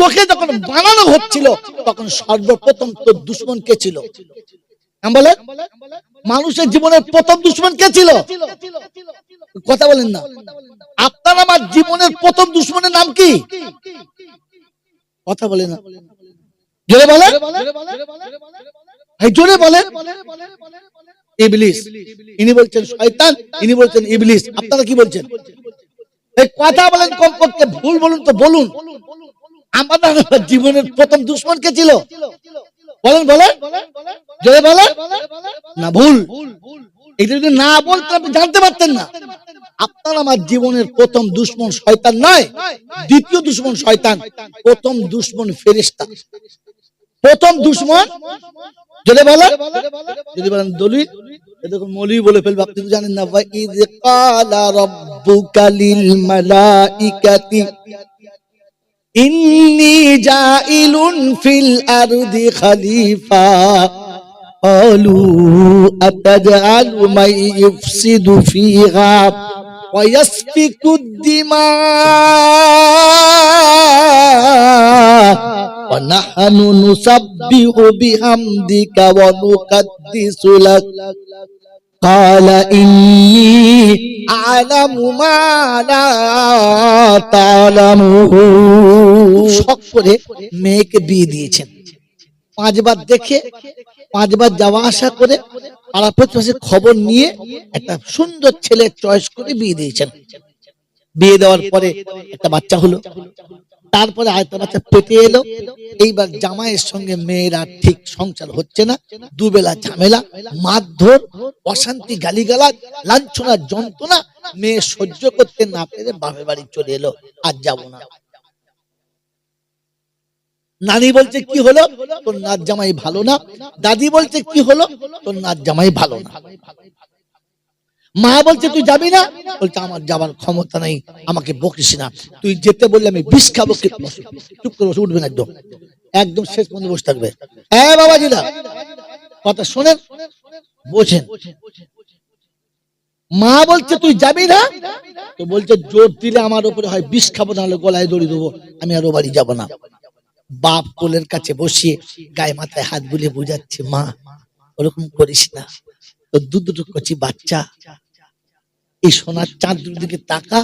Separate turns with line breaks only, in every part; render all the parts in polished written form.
তোকে যখন বানানো হচ্ছিল তখন সর্বপ্রথম তোর দুশমন কে ছিল? বলে মানুষের জীবনের প্রথম দুশমন কে ছিল? কথা বলেন না। আপনার আমার জীবনের প্রথম দুশমনের নাম কি? কথা বলে না, জোরে বলে, জোরে বলে। ইবলিস। ইনি বলছেন শয়তান, ইনি বলছেন ইবলিস। আপনারা কি বলছেন? এই কথা বলেন কমপক্ষে, ভুল বলুন তো বলুন। আমাদের জীবনের প্রথম দুশমন কে ছিল? বলেন বলেন, জোরে বলেন না, ভুল। এটা যদি না বলতেন আপনি জানতে পারতেন না। আপনার আমার জীবনের প্রথম দুশমন শয়তান নয়, দ্বিতীয় দুশমন শয়তান, প্রথম দুশমন ফেরেশতা। প্রথম দুশমন যদি বলেন, যদি বলেন দলিল, দেখুন মৌলভী বলে ফেলবে, আপনি তো জানেন না। ওয়া ইয ক্বালা রাব্বুকা লিল মালাইকাতি ইন্নী জাইলুন ফিল আরদি খলিফা ক্বালু আতাজআলু মান ইফসিদু ফিহা ওয়া ইয়াসফিকুদ দিমা ওয়া নাহনু নুসাব্বিহু বিহামদিকা ওয়া নুকাদ্দিসু লাক ক্বালা ইন্নী আ'লামু মা লা তা'লামুন। শখ করে মেয়েকে বিয়ে দিয়েছেন, 5 বার দেখে 5 বার যাওয়া আসা করে পাড়া প্রতিবেশীর খবর নিয়ে একটা সুন্দর ছেলে চয়েস করে বিয়ে দিয়েছেন। বিয়ে দেওয়ার পরে একটা বাচ্চা হলো, তারপরে আরেকটা বাচ্চা পেটে এলো। এইবার জামাইয়ের সঙ্গে মেয়েরা ঠিক সংসার হচ্ছে না, দুবেলা ঝামেলা, মারধর, অশান্তি, গালিগালাজ, লাঞ্ছনা, যন্ত্রণা। মেয়ে সহ্য করতে না পেরে বাপের বাড়ি চলে এলো, আর যাবো না। নানি বলছে কি হলো? তোর নাচ জামাই ভালো না। দাদি বলছে কি হলো? তোর নাচ জামাই ভালো না। মা বলছে তুই যাবি না, বলছে আমার যাবার ক্ষমতা নাই, আমাকে বকিস না, তুই যেতে বললে আমি বিষ খাবো। চুপ করে বসে, উঠবে না, একদম একদম শেষ পর্যন্ত বসে থাকবে। হ্যাঁ বাবাজিরা, কথা শোনেন, বোঝেন। মা বলছে তুই যাবি না, তো বলছে জোর দিলে আমার উপরে হয় বিষ খাবো, নাহলে গলায় দড়ি দেবো, আমি আর ও বাড়ি যাবো না। বাপ কোলের কাছে বসিয়ে গায়ে মাথায় হাত বুলিয়ে বুঝাচ্ছে, মা ওরকম করিস না, তো দুটো কচি বাচ্চা, এই সোনার চাঁদ দিকে তাকা,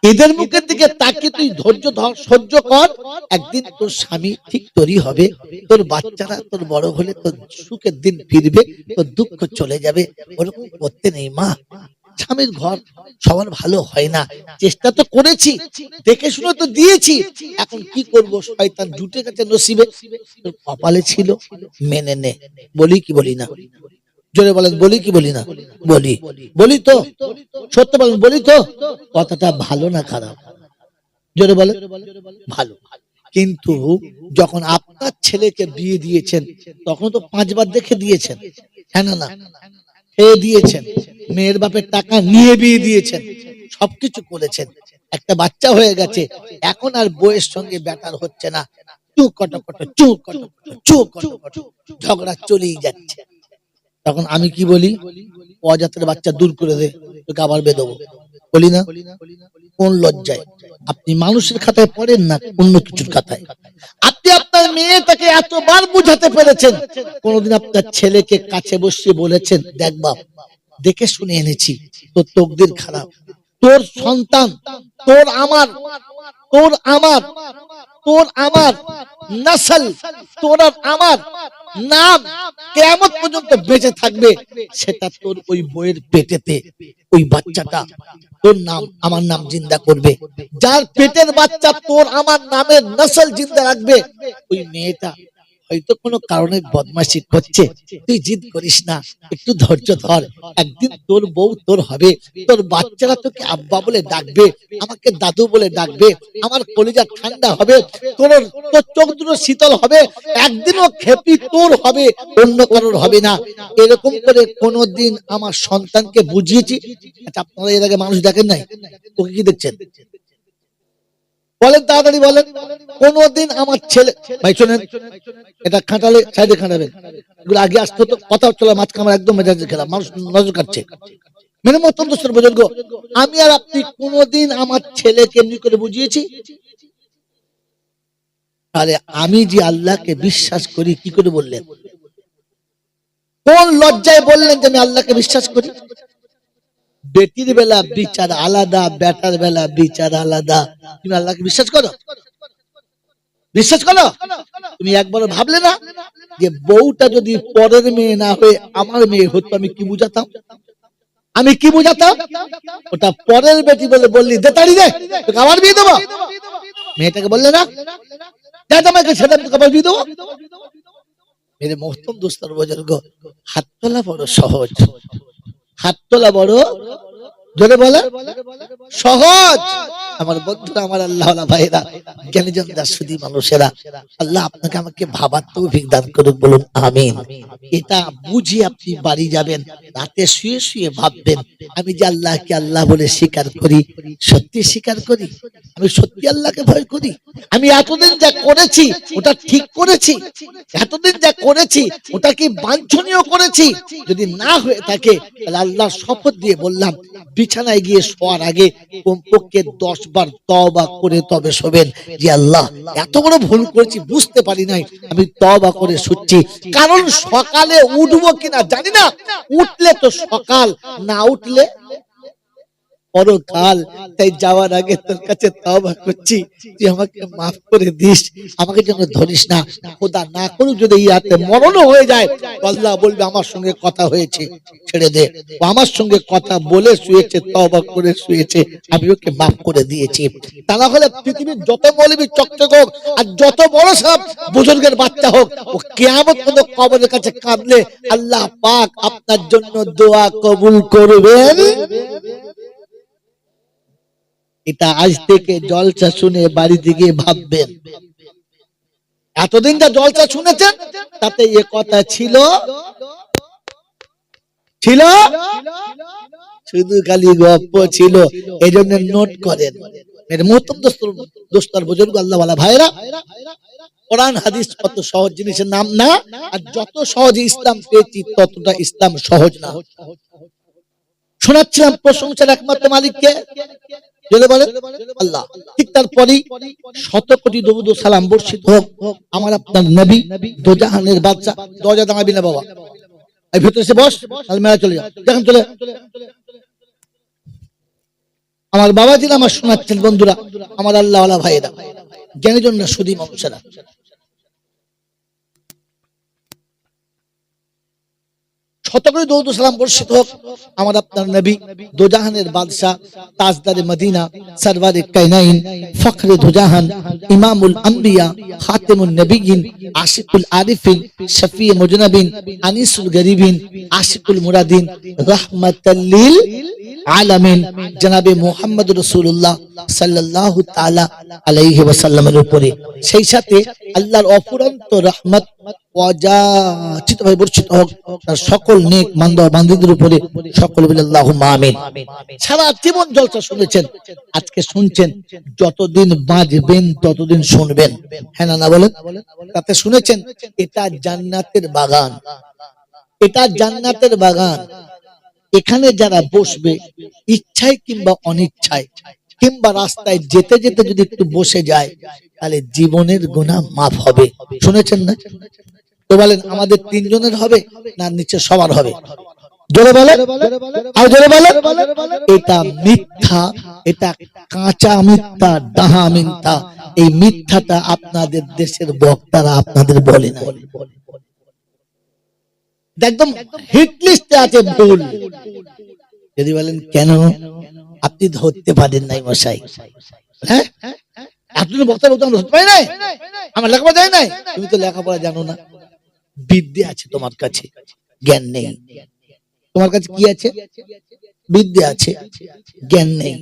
এদের মুখের দিকে তাকিয়ে তুই ধৈর্য ধর, সহ্য কর, একদিন তোর স্বামী ঠিক তোরই হবে, তোর বাচ্চারা তোর বড় হলে তোর সুখের দিন ফিরবে, তোর দুঃখ চলে যাবে। ওরকম করতে নেই মা, স্বামীর ঘর সবার ভালো হয় না, চেষ্টা তো করেছি, দেখে শুনে তো দিয়েছি, এখন কি করব, শয়তান জুটে গেছে নসিবে, তোর কপালে ছিল, মেনে নে। বলি কি বলি না? জোরে বলেন, বলি কি বলি না? বলি, বলি তো, সত্য বলেন, বলি তো। কথাটা ভালো না খারাপ? জোরে বলেন, ভালো। কিন্তু যখন আপনার ছেলেকে বিয়ে দিয়েছেন তখন তো 5 বার দেখে দিয়েছেন, হ্যাঁ না? খেয়ে দিয়েছেন, মেয়ের বাপের টাকা নিয়ে বিয়ে দিয়েছেন, সবকিছু করেছেন, একটা বাচ্চা হয়ে গেছে, এখন আর বউয়ের সঙ্গে ব্যাটার হচ্ছে না, চুপ কটকট, চুপ কটকট, চুপ কটকট, ঝগড়া চলেই যাচ্ছে। তখন আমি কি বলি? অজাতের বাচ্চা দূর করে দে, তোকে আবার বেঁধবো, বলি না? কোন লজ্জায়? আপনি মানুষের খাতায় পড়েন না, অন্য কিছুর খাতায়। আপনি আপনার মেয়েটাকে এতবার বুঝাতে পেরেছেন, কোনদিন আপনার ছেলেকে কাছে বসিয়ে বলেছেন, দেখ বাপ, দেখে শুনে এনেছি, তোর তকদির খারাপ, তোর সন্তান, তোর আমার, তোর আমার, তোর আমার নসল, তোর আর আমার নাম কিয়ামত পর্যন্ত বেঁচে থাকবে, সেটা তোর ওই বইয়ের পেটেতে, ওই বাচ্চাটা তোর নাম আমার নাম জিন্দা করবে। যার পেটের বাচ্চা তোর আমার নামের নসল জিন্দা রাখবে, ওই মেয়েটা হয়তো কোনো কারণে বদমাশি করছে, তুই জিদ করিস না, একটু ধৈর্য ধর, একদিন তোর বউ তোর হবে, তোর বাচ্চারা তোকে আব্বা বলে ডাকবে, আমাকে দাদু বলে ডাকবে, আমার কলিজা ঠান্ডা হবে, তোর চোখ দুটো শীতল হবে, একদিনও খেপি তোর হবে, অন্য কারোর হবে না। এরকম করে কোনোদিন আমার সন্তানকে বুঝিয়েছি? আচ্ছা, আপনারা এর আগে মানুষ দেখেন নাই, ওকে কি দেখছেন? বলেন তাড়াতাড়ি বলেন। কোনদিন আমার ছেলে, ভাই শোনেন, এটা খাটালে সাইডে খাটাবেন, এগুলো আগে আসতো তো, কথা চলা মাঝখানে আমার একদম মেজাজের খেলা, মানুষ নজর কাটছে। মেনে মতন দোষের বুজুর্গ, আমি আর আপনি কোনদিন আমার ছেলেকে এমনি করে বুঝিয়েছি? আরে আমি যে আল্লাহকে বিশ্বাস করি কি করে বললেন? কোন লজ্জায় বললেন যে আমি আল্লাহকে বিশ্বাস করি? বেটির বেলা বিচার আলাদা, বেটার বেলা বিচার আলাদা। তুমি আল্লাহকে বিশ্বাস করো? বিশ্বাস করো? তুমি একবারও ভাবলে না যে বউটা যদি পরের মেয়ে না হয়ে আমার মেয়ে হতো আমি কি বুঝাতাম? আমি কি বুঝাতাম? ওটা পরের বেটি বলে বললি দে তাড়ি দে, তোকে আবার বিয়ে দেবো। মেয়েটাকে বললে না তোমাকে সেটা তোকে আবার বিয়ে দেবো। মেরে মোহতম দোস্তার বুজুর্গ, হাত তোলা বড় সহজ, হাত তোলা বড় জোরে বলে সহজ। আমার বন্ধুরা, আমার আল্লাহ ভাইরা, জ্ঞানীজন দাসুদী মানুষেরা, আল্লাহ আপনাকে আমাকে ভাবার তৌফিক দান করুক, বলুন আমিন। এটা বুঝে আপনি বাড়ি যাবেন, রাতে শুয়ে শুয়ে ভাববেন আমি যে আল্লাহকে আল্লাহ বলে স্বীকার করি, সত্যি স্বীকার করি, আমি সত্যি আল্লাহকে ভয় করি, আমি এতদিন যা করেছি ওটা ঠিক করেছি, এতদিন যা করেছি ওটা কি বাঞ্ছনীয় করেছি? যদি না হয়ে থাকে তাহলে আল্লাহর শপথ দিয়ে বললাম বিছানায় গিয়ে শোয়ার আগে কমপক্ষে 10 বার তওবা করে তবে শোবেন যে আল্লাহ এত বড় ভুল করেছি, বুঝতে পারি নাই, আমি তওবা করে শুচ্ছি। কারণ সকালে উঠবো কিনা জানি না, উঠলে তো সকাল, না উঠলে পরকাল। তাই যাওয়ার আগে তোর কাছে তওবা করছি, তুই আমাকে মাফ করে দিস, আমাকে যেন ধরিস না। খোদা না করুক যদি ইয়াতে মরণ হয়ে যায়, আল্লাহ বলবে আমার সঙ্গে কথা হয়েছে ছেড়ে দে, ও আমার সঙ্গে কথা বলে শুয়েছে, তওবা করে শুয়েছে, আমি ওকে মাফ করে দিয়েছি। তা না হলে পৃথিবীর যত মৌলবী চকচক হোক আর যত বড় সব বুজুর্গের বাচ্চা হোক, ও কিয়ামত পর্যন্ত কবরের কাছে কাঁদলে আল্লাহ পাক আপনার জন্য দোয়া কবুল করবেন। এটা আজ থেকে জলসা শুনে বাড়িতে গিয়ে ভাববেন। এতদিন যা জলসা শুনেছেন তাতে এ কথা ছিল ছিল শুধু খালি গপ্প ছিল, এই জন্য নোট করেন। এর মহত্তম দোস্তার বুজুর্গ আল্লাহ ওয়ালা ভাইরা, কোরআন হাদিস কত সহজ জিনিসের নাম না, আর যত সহজে ইসলাম পেয়েছি ততটা ইসলাম সহজ না। শোনাচ্ছিলাম প্রশংসার একমাত্র মালিককে, যদি বলেন আল্লাহ। ঠিক তারপরেই 100 কোটি দরুদ ও সালাম বর্ষিত হোক আমার আপনার নবী, দোজাহানের বাদশা। দরজা দাঁড়াবি না বাবা, এই ভিতরে এসে বস, আর মেলা চলে যাও, দেখেন চলে। আমার বাবা যিনি আমার শোনাচ্ছেন, বন্ধুরা আমার আল্লাহ ওয়ালা ভাইয়েরা, জ্ঞানীজন সুদী মানুষেরা, শতকরি দরুদ ও সালাম বর্ষিত হোক আমার আপনার নবী, দোজাহানের বাদশা, তাজদারে মদিনা, সরওয়ারে কায়নাইন, ফখরে দোজাহান, ইমামুল আম্বিয়া, খাতেমুন নবিয়িন, আশিকুল আরিফিন, শফিয়ে মুজনবিন, আনিসুল গরিবিন, আশিকুল মুরাদিন, রাহমাতাল লিল আলামিন, জনাবে মুহাম্মদ রাসূলুল্লাহ সাল্লাল্লাহু তাআলা আলাইহি ওয়াসাল্লামের উপরে, সেই সাথে আল্লাহর অফুরন্ত রহমত অযাচিত ভাবে বর্ষিত হোক তার সকল নেক বান্দা বান্দীদের উপরে, সকল বলে আল্লাহুম্মা আমিন। সারা জীবন জলসা শুনেছেন, আজকে শুনছেন, যতদিন বাঁচবেন ততদিন শুনবেন, হ্যাঁ না বলেন? তাতে শুনেছেন এটা জান্নাতের বাগান, এটা জান্নাতের বাগান। এখানে যারা বসবে ইচ্ছায় কিংবা অনিচ্ছায় কিংবা রাস্তায় যেতে যেতে যদি একটু বসে যায় তাহলে জীবনের গুনাহ মাফ হবে। শুনেছেন না? তো বলেন আমাদের 3 জনের হবে না নিচে সবার হবে? জোরে বলেন, আর জোরে বলেন। এটা মিথ্যা, এটা কাঁচা মিথ্যা, ডাহা মিথ্যা। এই মিথ্যাটা আপনাদের দেশের বক্তারা আপনাদের বলে না, একদম হিট লিস্টে আছে ভুল। যদি বলেন কেন, আপনি ধরতে পারেন নাই মশাই। হ্যাঁ, আপনি বক্তার উদাহরণ ধরতে পারেন নাই, আমার লেখাপড়া যায় নাই। তুমি তো লেখাপড়া জানো না, বিদ্যে আছে তোমার কাছে, জ্ঞান নেই। তোমার কাছে কি আছে? বিদ্যে আছে, জ্ঞান নেই।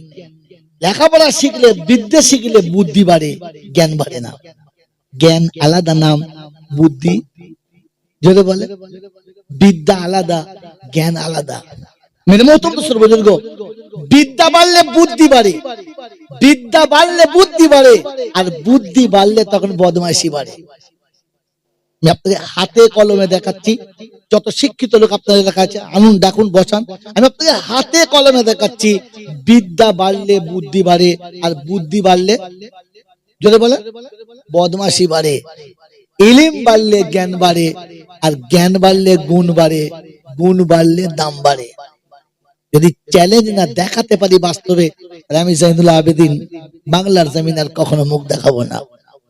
লেখাপড়া শিখলে, বিদ্যে শিখলে বুদ্ধি বাড়ে, জ্ঞান বাড়ে না। জ্ঞান আলাদা নাম, বুদ্ধি, যদি বলে বিদ্যা আলাদা, জ্ঞান আলাদা। মেরে মহতম দোস্ত বুজুর্গ, বিদ্যা বাড়লে বুদ্ধি বাড়ে, বিদ্যা বাড়লে বুদ্ধি বাড়ে, আর বুদ্ধি বাড়লে তখন বদমাইশি বাড়ে। আমি আপনাকে হাতে কলমে দেখাচ্ছি, যত শিক্ষিত লোক আপনাদের দেখা আছে, আনুন ডাকুন বসান, আমি আপনাকে হাতে কলমে দেখাচ্ছি। বিদ্যা বাড়লে বুদ্ধি বাড়ে, আর বুদ্ধি বাড়লে, যদি বলে বদমাশি বাড়ে, ইলম বাড়লে জ্ঞান বাড়ে, আর জ্ঞান বাড়লে গুণ বাড়ে, গুণ বাড়লে দাম বাড়ে। যদি চ্যালেঞ্জ না দেখাতে পারি বাস্তবে, আমি জাইনুল আবেদিন বাংলার জমিন আর কখনো মুখ দেখাবো না।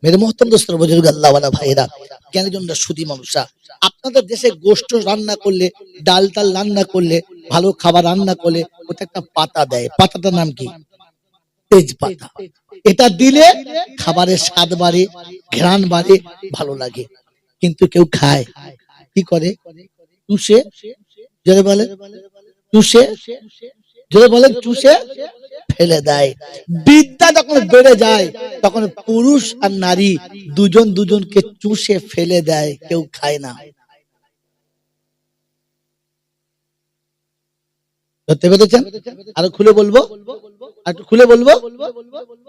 মেরে মোহতরম দোস্তরা, বুজুর্গ, আল্লাহওয়ালা ভাইরা, জ্ঞানীজনরা, সুধী মানুষরা, আপনাদের দেশে গোশত রান্না করলে, ডাল টাল রান্না করলে, ভালো খাবার রান্না করলে ওটা একটা পাতা দেয়। পাতাটার নাম কি? তেজপাতা। এটা দিলে খাবারের স্বাদ বাড়ে, ঘ্রাণ বাড়ে, ভালো লাগে। কিন্তু কেউ খায় কি করে? চুষে, যদি বলে চুষে, যদি বলে চুষে ফেলে দেয়। বিদ্যা যখন বেড়ে যায় তখন পুরুষ আর নারী দুজন দুজনকে চুষে ফেলে দেয়, কেউ খায় না। ধরতে পেরেছেন? আরো খুলে বলবো, একটু খুলে বলবো,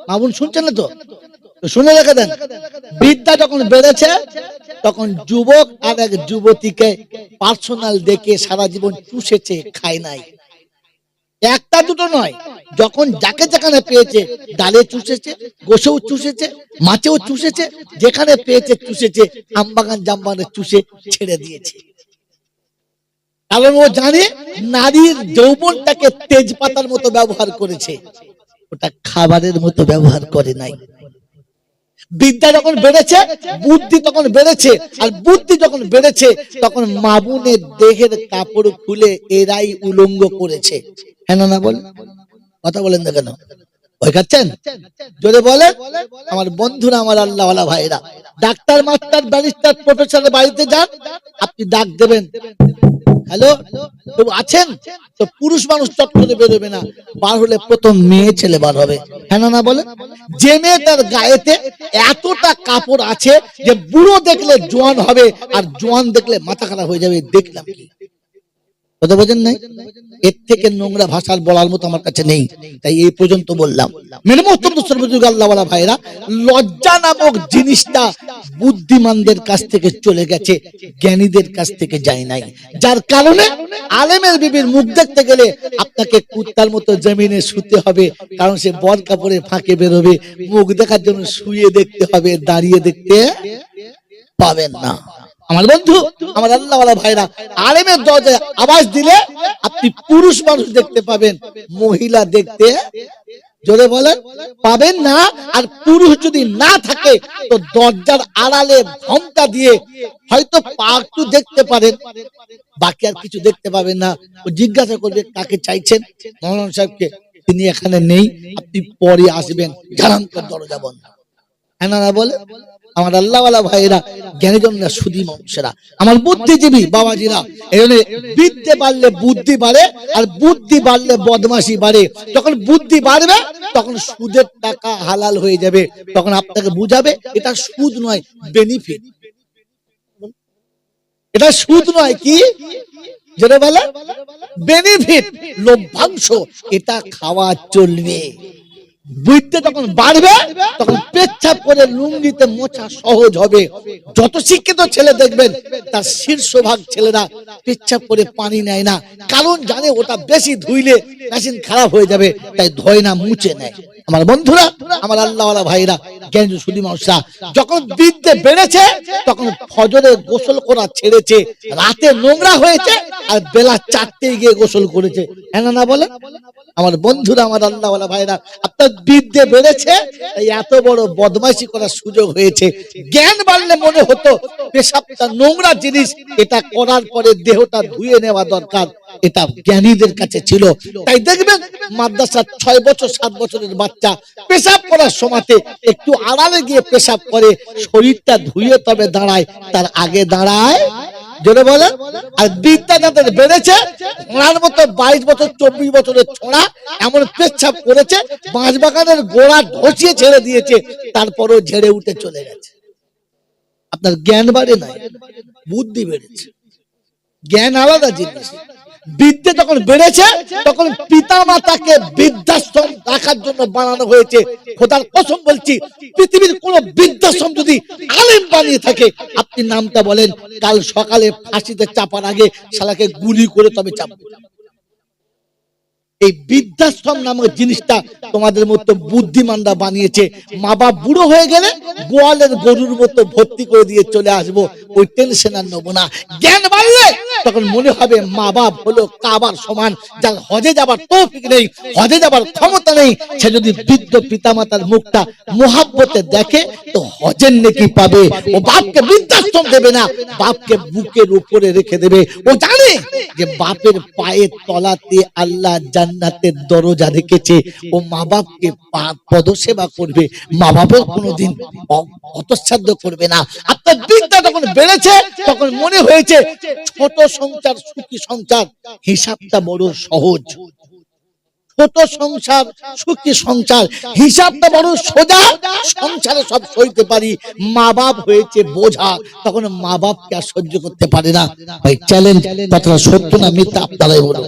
মামুন শুনছেন না তো? শুনে রেখে দেন। বিদ্যা যখন বেড়েছে তখন যুবক আর এক যুবতীকে পার্সোনাল দেখে সারা জীবন চুষেছে, খায় নাই। একটা দুটো নয়, যখন যাকে যেখানে পেয়েছে, ডালে চুষেছে, গোছেও চুষেছে, মাছেও চুষেছে, যেখানে পেয়েছে চুষেছে, আমবাগান জামবাগানে চুষে ছেড়ে দিয়েছে। কারণ ও জানে নারীর যৌবনটাকে তেজপাতার মতো ব্যবহার করেছে, ওটা খাবারের মতো ব্যবহার করে নাই। বিদ্যা যখন বেড়েছে, বুদ্ধি তখন বেড়েছে, আর বুদ্ধি যখন বেড়েছে তখন মামুনের দেহের কাপড় খুলে এরাই উলঙ্গ করেছে। হ্যাঁ না বল, কথা বলেন না কেন? ভয় খাচ্ছেন? যদি বলে আমার বন্ধুরা, আমার আল্লাহওয়ালা ভাইরা, ডাক্তার, মাস্টার, ব্যারিস্টার, প্রফেসরের বাড়িতে যান, আপনি ডাক দেবেন, হ্যালো কেউ আছেন? তো পুরুষ মানুষ চট করে বেরোবে না, বার হলে প্রথম মেয়ে ছেলে বার হবে। হ্যাঁ না বলে? যে মেয়েটার গায়েতে এতটা কাপড় আছে যে বুড়ো দেখলে জোয়ান হবে, আর জোয়ান দেখলে মাথা খারাপ হয়ে যাবে, দেখলাম কি? কথা বোঝেন নাই? এর থেকে নোংরা ভাষার বলার মতো আমার কাছে নেই, তাই এই পর্যন্ত বললাম। মেরে মোহতরম দোস্তর, বুজুর্গ, আল্লাহওয়ালা ভাইরা, লজ্জা নামক জিনিসটা বুদ্ধিমানদের কাছ থেকে চলে গেছে, জ্ঞানীদের কাছ থেকে যায় নাই। যার কারণে আলেমের বিবির মুখ দেখতে গেলে আপনাকে কুত্তার মতো জমিনে শুতে হবে, কারণ সে বর কাপড়ে ফাঁকে বেরোবে। মুখ দেখার জন্য শুয়ে দেখতে হবে, দাঁড়িয়ে দেখতে পাবেন না। আমার বন্ধু, আমার আল্লাহওয়ালা ভাইরা, আলেমের দরজায় আওয়াজ দিলে আপনি পুরুষ মানুষ দেখতে পাবেন, মহিলা দেখতে, জোরে বলেন, পাবেন না। আর পুরুষ যদি না থাকে তো দরজার আড়ালে ঘোমটা দিয়ে হয়তো পা একটু দেখতে পারেন, বাকি আর কিছু দেখতে পাবেন না। ও জিজ্ঞাসা করবে কাকে চাইছেন? মৌলানা সাহেবকে। তিনি এখানে নেই, আপনি পরে আসবেন। জানান্তর দরজা বন্ধ। হ্যাঁ না বলে? আমার আল্লাহওয়ালা ভাইরা, জ্ঞানীজনরা, সুধী মানুষেরা, আমার বুদ্ধিজীবী বাবাজিরা, এখানে বিদ্যে বাড়লে বুদ্ধি বাড়ে, আর বুদ্ধি বাড়লে বদমাশি বাড়ে। যখন বুদ্ধি বাড়বে তখন সুদের টাকা হালাল হয়ে যাবে, তখন আপনাকে বুঝাবে এটা সুদ নয়, বেনিফিট। এটা সুদ নয়, কি যেটা বলে বেনিফিট, লভ্যাংশ, এটা খাওয়া চলবে। বুঝতে যখন বাড়বে তখন পেচ্ছাপ করে লুঙ্গিতে মোছা সহজ হবে। যত শিক্ষিত ছেলে দেখবেন তার শীর্ষভাগ ছেলেরা পেচ্ছাপ করে পানি নেয় না, কারণ জানে ওটা বেশি ধুইলে মেশিন খারাপ হয়ে যাবে, তাই ধোয় না, মুছে নেয়। আমার বন্ধুরা, আমার আল্লাহওয়ালা ভাইরা, জ্ঞানী সুধী মানুষরা, যখন বিদ্যে বেড়েছে তখন ফজরে গোসল করা ছেড়েছে, রাতে নোংরা হয়েছে, আর বেলা 4টে গিয়ে গোসল করেছে। হ্যাঁ না বলে? আমার বন্ধুরা, আমার আল্লাহওয়ালা ভাইরা, আপনার বিদ্যে বেড়েছে, এত বড় বদমাইশি করার সুযোগ হয়েছে। জ্ঞান বাড়লে মনে হতো পেশাবটা নোংরা জিনিস, এটা করার পরে দেহটা ধুয়ে নেওয়া দরকার, এটা জ্ঞানীদের কাছে ছিল। তাই দেখবেন মাদ্রাসার 6 বছর 7 বছরের বাচ্চা পেশাব করার সময়তে একটু আড়ালে গিয়ে পেশাব করে, শরীরটা ধুয়ে তবে দাঁড়ায়, তার আগে দাঁড়ায়, জোরে বলেন। আর বিদ্যা যাদের বেড়েছে, ওনার মতো 22 বছর 24 বছরের ছোড়া এমন পেচ্ছাপ করেছে, বাঁশ বাগানের গোড়া ঢসিয়ে ছেড়ে দিয়েছে, তারপরও ঝেড়ে উঠে চলে গেছে। আপনার জ্ঞান বাড়ে নাই, বুদ্ধি বেড়েছে। জ্ঞান আলাদা জিনিস। বিদ্যে যখন বেড়েছে তখন পিতা মাতাকে বৃদ্ধাশ্রম রাখার জন্য বানানো হয়েছে। খোদার কসম বলছি, পৃথিবীর কোন বৃদ্ধাশ্রম যদি আলেম বানিয়ে থাকে, আপনি নামটা বলেন, কাল সকালে ফাঁসিতে চাপার আগে শালাকে গুলি করে তবে চাপবে। এই বৃদ্ধাশ্রম নামক জিনিসটা তোমাদের মতো বুদ্ধিমানরা বানিয়েছে। মা বাপ বুড়ো হয়ে গেলে গোয়ালের গরুর মতো ভর্তি করে দিয়ে চলে আসবো, ওই টেনশন আর নেবো না। জ্ঞান বাড়লে তখন মনে হবে মা বাপ হলো কাবার সমান, যার হজে যাবার তৌফিক নেই, হজে যাবার ক্ষমতা নেই, সে যদি বৃদ্ধ পিতামাতার মুখটা মোহাব্বতে দেখে তো হজের নেকি পাবে। ও বাপকে বৃদ্ধাশ্রম দেবে না, বাপকে বুকের উপরে রেখে দেবে। ও জানে যে বাপের পায়ের তলাতে আল্লাহ জান্নাতের দরজা রেখেছে। ও মা বাপকে পদসেবা করবে, মা বাপের কোনোদিন হতচ্ছাদ্য করবে না। আপনার বিদ্যা যখন বেড়েছে তখন মনে হয়েছে ছোট সংসার সুখী সংসার, হিসাবটা বড় সহজ। ছোট সংসার সুখী সংসার, হিসাবটা বড় সোজা, সংসারে সব সইতে পারি। মা বাপ হয়েছে বোঝা, তখন মা বাপকে আর সহ্য করতে পারে না। ভাই চ্যালেঞ্জ, কথাটা সত্য না মিথ্যা আপনারাই বলুন।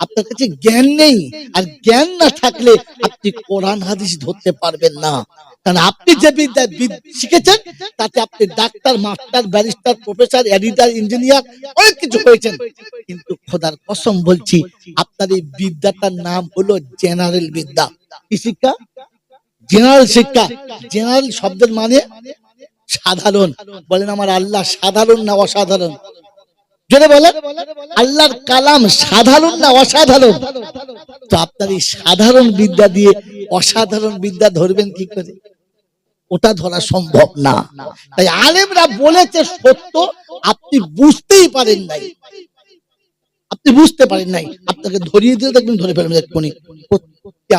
আপনার কাছে জ্ঞান নেই, আর জ্ঞান না থাকলে আপনি কোরআন হাদিস ধরতে পারবেন না। কারণ আপনি যে বিদ্যা শিখেছেন তাতে আপনি doctor, master, barrister, professor, editor, engineer অনেক কিছু হয়েছেন, কিন্তু খোদার কসম বলছি আপনার এই বিদ্যাটার নাম হলো জেনারেল বিদ্যা। কি শিক্ষা? জেনারেল শিক্ষা। জেনারেল শব্দের মানে সাধারণ। বলেন আমার আল্লাহ সাধারণ না অসাধারণ? যদি বলেন আল্লাহর কালাম সাধারণ না অসাধারণ? তো আপনার এই সাধারণ বিদ্যা দিয়ে অসাধারণ বিদ্যা ধরবেন কি করে? ওটা ধরা সম্ভব না। তাই আলেমরা বলেছে সত্য, আপনি বুঝতেই পারেন নাই, আপনি বুঝতে পারেন নাই, আপনাকে ধরিয়ে দিলে দেখবেন ধরে ফেলবেন এক্ষুনি।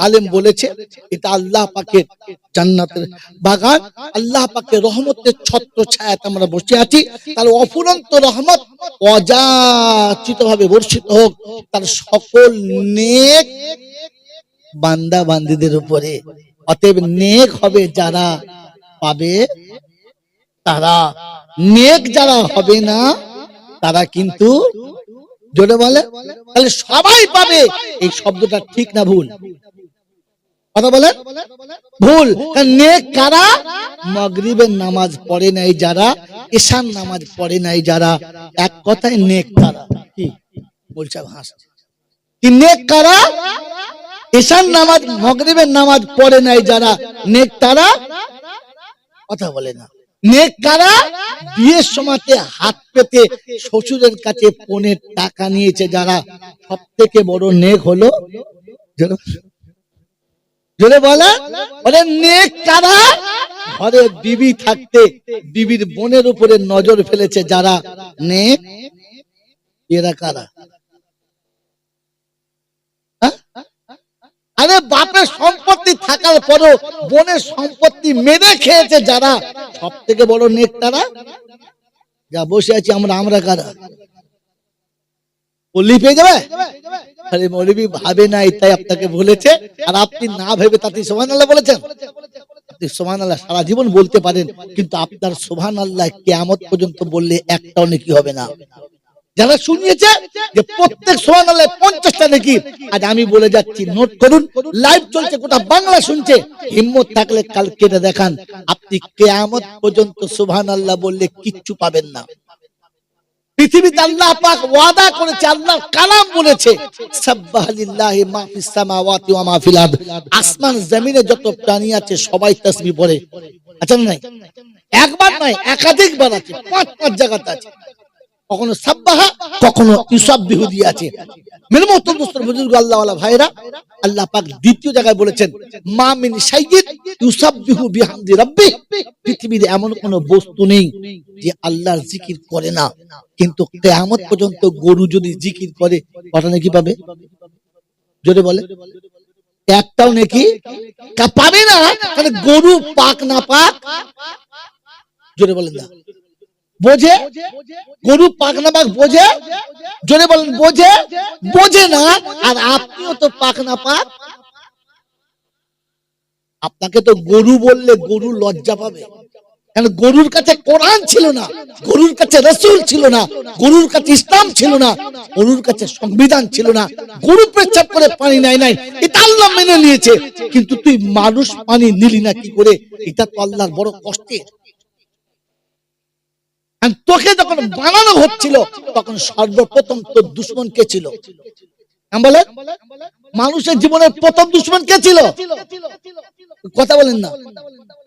আলেম বলেছে এটা আল্লাহ পাকের জান্নাতের বাগান, আল্লাহ পাকের রহমতের ছত্র ছায়াতে আমরা বসে আছি। তার অফুরন্ত রহমত অযাচিত ভাবে বর্ষিত হোক তার সকল নেক বান্দা বান্দীদের উপরে। অতএব নেক হবে যারা পাবে তারা, নেক যারা হবে না তারা কিন্তু, জোরে বলে তাহলে সবাই পাবে, এই শব্দটা ঠিক না ভুল? কথা বলেন ভুল। নেক কারা? মাগরিবের নামাজ পড়ে নাই যারা, ঈশার নামাজ পড়ে নাই যারা, এক কথায় নেক কারা। কি বলছে? হাসছে কি? নেক কারা? ঈশার নামাজ মাগরিবের নামাজ পড়ে নাই যারা, নেক তারা। কথা বলে না। নেক কারা? বিয়ের সময়তে হাত পেতে শ্বশুরের কাছে পনের টাকা নিয়েছে যারা, সব থেকে বড় নেক হলো, জোরে বলে বলে নেক কারা? ঘরে বিবি থাকতে বিবির বোনের উপরে নজর ফেলেছে যারা, নেক এরা কারা? আরে বাপের সম্পত্তি থাকার পরও বোনের সম্পত্তি মেরে খেয়েছে যারা, সব থেকে বড় নেক তারা। যা বসে আছি আমরা কারা? বললি পেয়ে যাবে? আরে মৌলবী ভাবে নাই তাই আপনাকে বলেছে, আর আপনি না ভেবে তাতে সুবহানাল্লাহ বলেছেন। আপনি সুবহানাল্লাহ সারা জীবন বলতে পারেন, কিন্তু আপনার সুবহানাল্লাহ কিয়ামত পর্যন্ত বললে একটাও নেকি হবে না। যারা শুনিয়েছে যে প্রত্যেক সুবহানাল্লাহ 50টা নেকি, আজ আমি বলে যাচ্ছি, নোট করুন, লাইভ চলছে, গোটা বাংলা শুনছে। হিম্মত থাকলে কাল কেটে দেখান, আপনি কিয়ামত পর্যন্ত সুবহানাল্লাহ বললে কিচ্ছু পাবেন না। পৃথিবীতে আল্লাহ পাক ওয়াদা করেছে, আল্লাহর কালাম বলেছে, সাব্বাহা লিল্লাহি মা ফিস সামাওয়াতি ওয়া মা ফিল আরদ। আসমান জমিনে যত প্রাণী আছে সবাই তাসবিহ পড়ে। আচ্ছা নাই? একবার নয়, একাধিকবার আছে, 5 জায়গাতে আছে। কখনো সাব্বাহা, কখনো ইউসাব্বিহু দিয়ে আছে। মেরে মুহতরম দোস্তর বুজুর্গ আল্লাহ ওয়ালা ভাইরা, আল্লাহ পাক দ্বিতীয় জায়গায় বলেছেন, মা মিন শাইইন ইউসাব্বিহু বিহামদি রাব্বি। পৃথিবীতে এমন কোন বস্তু নেই যে আল্লাহর জিকির করে না, কিন্তু কিয়ামত পর্যন্ত গরু যদি জিকির করে কটা নেকি পাবে? জোরে বলে একটাও নেকি পাবে না। তাহলে গরু পাক না পাক, জোরে বলেন না, বোঝে? গরু পাক না পাক বোঝে? জোরে বলেন বোঝে? বোঝে না। আর আপনিও তো পাক না পাক। আপনাকে তো গরু বললে গরু লজ্জা পাবে, কারণ গরুর কাছে কোরআন ছিল না, গরুর কাছে রাসূল ছিল না, গরুর কাছে ইসলাম ছিল না, গরুর কাছে সংবিধান ছিল না। গরু পেচ্ছাপ করে পানি নাই নাই, এটা আল্লাহ মেনে নিয়েছে, কিন্তু তুই মানুষ পানি নিলি না কি করে? এটা তো আল্লাহর বড় কষ্টের। আর তোকে যখন বানানো হচ্ছিল তখন সর্বপ্রথম তোর দুশমন কে ছিল? বলে মানুষের জীবনের প্রথম দুশমন কে ছিল? কথা বলেন না।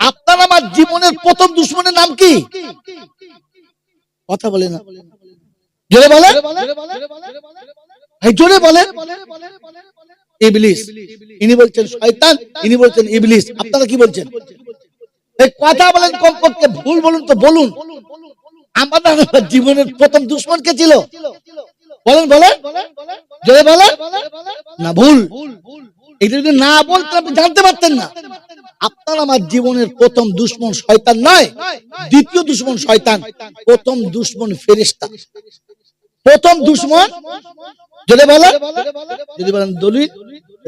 আপনার আমার জীবনের প্রথম দুশমনের নাম কি? কথা বলে না, জোরে বলে, জোরে বলে। ইবলিস। ইনি বলছেন শয়তান, ইনি বলছেন ইবলিস। আপনারা কি বলছেন? এই কথা বলেন কমপক্ষে, ভুল বলুন তো বলুন। আমাদের জীবনের প্রথম দুশমন কে ছিল? বলেন বলেন, জোরে বলেন না। ভুল। এটা যদি না বলতেন আপনি জানতে পারতেন না। আপনার আমার জীবনের প্রথম দুশমন শয়তান নয়, দ্বিতীয় দুশমন শয়তান, প্রথম দুশমন ফেরেশতা। প্রথম দুশমন যদি বলেন, যদি বলেন দলিল,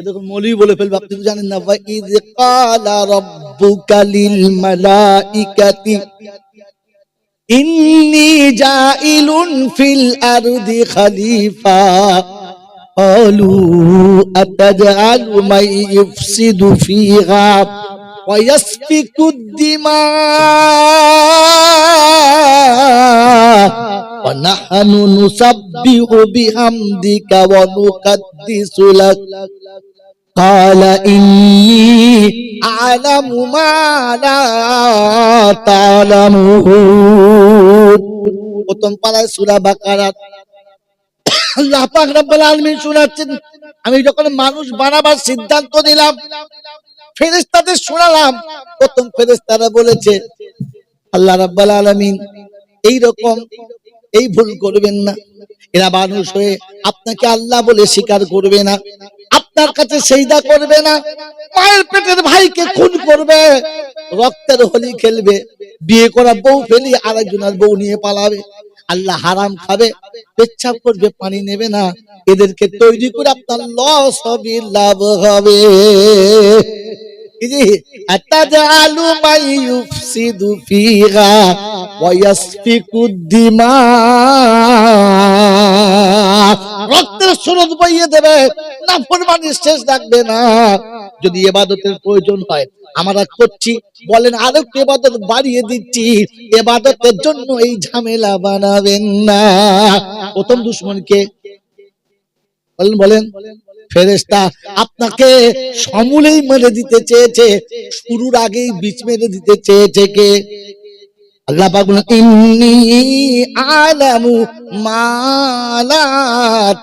দেখুন মৌলভী বলে ফেলবে, আপনি তো জানেন না। ওয়া ইয ক্বালা রাব্বুকা লিল মালাইকাতি ইন্নী জাইলুন ফিল আরদি খলিফা ক্বালু আতাজআলু মান ইফসিদু ফিহা ওয়া ইয়াসফিকুদ দিমা ওয়া নাহনু নুসাব্বিহু বিহামদিকা ওয়া নুকাদ্দিসু লাক ক্বালা ইন্নী আ'লামু মা লা তা'লামুন। প্রথম পারায় সূরা বাকারা আল্লাহ পাক রব্বুল আলামিন শোনাচ্ছেন, আমি যখন মানুষ বানাবার সিদ্ধান্ত নিলাম, ফেরেশতাদের শোনালাম। প্রথম ফেরেশতারা বলেছে আল্লাহ রাব্বুল আলামিন এই রকম এই ভুল করবেন না। এরা মানুষ হয়ে আপনাকে আল্লাহ বলে স্বীকার করবে না, আপনার কাছে সেজদা করবে না, মায়ের পেটের ভাইকে খুন করবে, রক্তের হোলি খেলবে, বিয়ে করা বউ ফেলি আরেকজনের বউ নিয়ে পালাবে, আল্লাহ হারাম খাবে, পেচ্ছাপ করবে, পানি নেবে না। এদেরকে তৈরি করে আপনার লস হবে, লাভ হবে। আতাজালু মান ইউফসিদু ফিহা ওয়া ইয়াসফিকুদ দিমা, রক্তের স্রোত বইয়ে দেবে, নাফরমানির শেষ রাখবে না। যদি ইবাদতের প্রয়োজন হয় আমরা করছি, বলেন আরো ইবাদত বাড়িয়ে দিচ্ছি, ইবাদতের জন্য এই ঝামেলা বানাবেন না। প্রথম দুশমনকে বলেন বলেন ফেরেশতা। আপনাকে সমূলেই মেরে দিতে চেয়েছে, শুরুর আগেই বীজ মেরে দিতে চেয়েছে কে? আল্লাহ পাক বলেন ইন্নী আ'লামু মা লা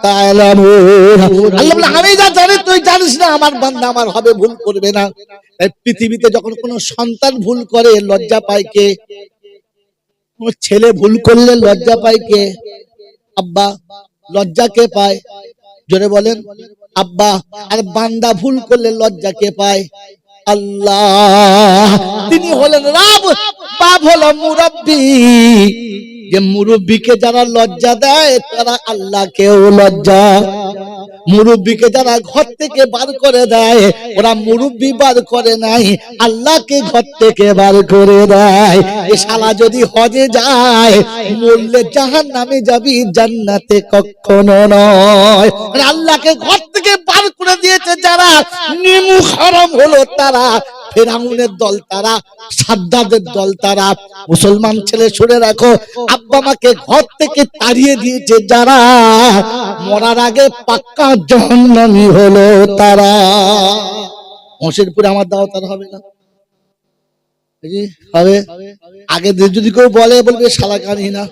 তা'লামুন। আল্লাহ বলেন আমি যা জানি তুই জানিস না। আমার বান্দা আমার হবে, ভুল করবে না। এই পৃথিবীতে যখন কোনো সন্তান ভুল করে লজ্জা পায় কে? ছেলে ভুল করলে লজ্জা পায় কে? আব্বা। লজ্জা কে পায়? জোরে বলেন, আব্বা। আর বান্দা ভুল করলে লজ্জা কে পায়? আল্লাহ। তিনি হলেন রব, বাপ হলো মুরব্বী। যে মুরব্বীকে যারা লজ্জা দেয় তারা আল্লাহকেও লজ্জা। মুরব্বীকে যারা ঘর থেকে বার করে দেয় ওরা মুরব্বী বার করে নাই, আল্লাহকে ঘর থেকে বার করে দেয়। এ শালা যদি হজে যায় মরলে জাহান্নামে যাবি, জান্নাতে কখনো নয়। আল্লাহকে ঘর থেকে বার করে দিয়েছে যারা, নিমুখ হারাম হলো তারা, ফেরাউনের দল তারা, সাদ্দাদের দল তারা। মুসলমান ছেলে শুনে রাখো, আব্বা মাকে ঘর থেকে তাড়িয়ে দিয়েছে যারা, মরার আগে পাক্কা জাহান্নামী হলো তারা। মশেরপুরে আমার দাওয়াত আর হবে না, হবে আগে যদি কেউ বলে বলবে শালা কানি না।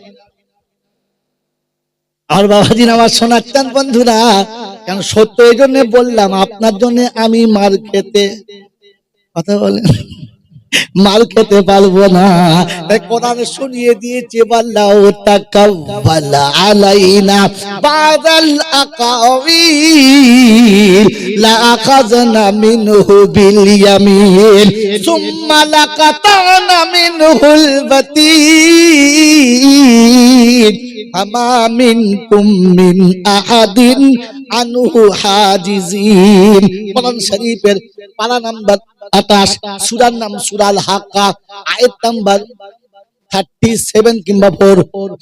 আর বাবাজি আমার শোনাচ্ছেন বন্ধুরা, কেন সত্য এই জন্য বললাম, আপনার জন্য আমি মার খেতে, কথা বলেন, মাল খেতে পারবো না। তাই কোরআন শুনিয়ে দিয়েছে ওয়াল্লাহু তাকাব্বালা আলাইনা বাদাল আকাওয়িল লা আখাযনা মিনহু বিল ইয়ামিন সুম্মা লাকাতানা মিনহুল বাতিন আমা মিনকুম মিন আহাদিন আনহু হাজিজিন। কোরআন শরীফের পারা নাম্বার 28, সূরার নাম সূরা আল হাক্কা, আয়াত নাম্বার 37 কিংবা 4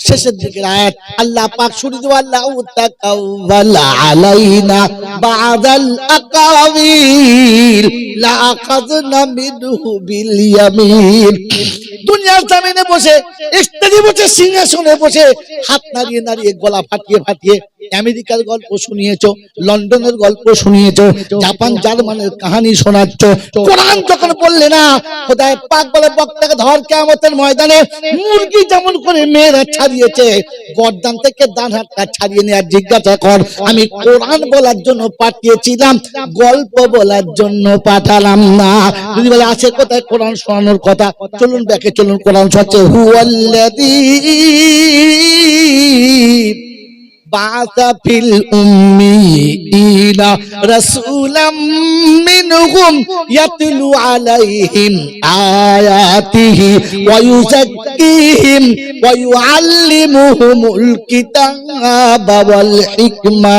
শেষের দিকের আয়াত আল্লাহ পাক শুরু দিয়ে আল্লাহু তাকাওয়ালা আলাইনা বাদাল আকাবিল লা আখাযনা মিনহু বিল ইয়ামিন। দুনিয়ার জমিনে বসে স্টেজে বসে সিংহাসনে বসে হাত নাড়িয়ে নাড়িয়ে গলা ফাটিয়ে ফাটিয়ে আমেরিকার গল্প শুনিয়েছো, লন্ডনের গল্প শুনিয়েছো, জাপান জার্মানের কাহিনী শোনাচ্ছ। কোরআন যখন বললে না খোদায় পাক বলে বক্তাকে ধর কিয়ামতের ময়দানে মুরগি যেমন করে মেয়েরা ছাড়িয়েছে গর্দান থেকে ডান হাতটা ছাড়িয়ে নিয়ে জিজ্ঞাসা কর আমি কোরআন বলার জন্য পাঠিয়েছিলাম গল্প বলার জন্য পাঠালাম না। যদি বলে আছে কোথায় কোরআন শোনানোর কথা, চলুন ব্যাকে চলুন কোরআন হচ্ছে হুয়াল্লাযী বা'আসা ফিল উম্মিয়িনা রাসূলাম মিনহুম ইয়াতলু আলাইহিম আয়াতিহি ওয়া ইউযাক্কিহিম ওয়া ইউআল্লিমুহুমুল কিতাবা ওয়াল হিকমা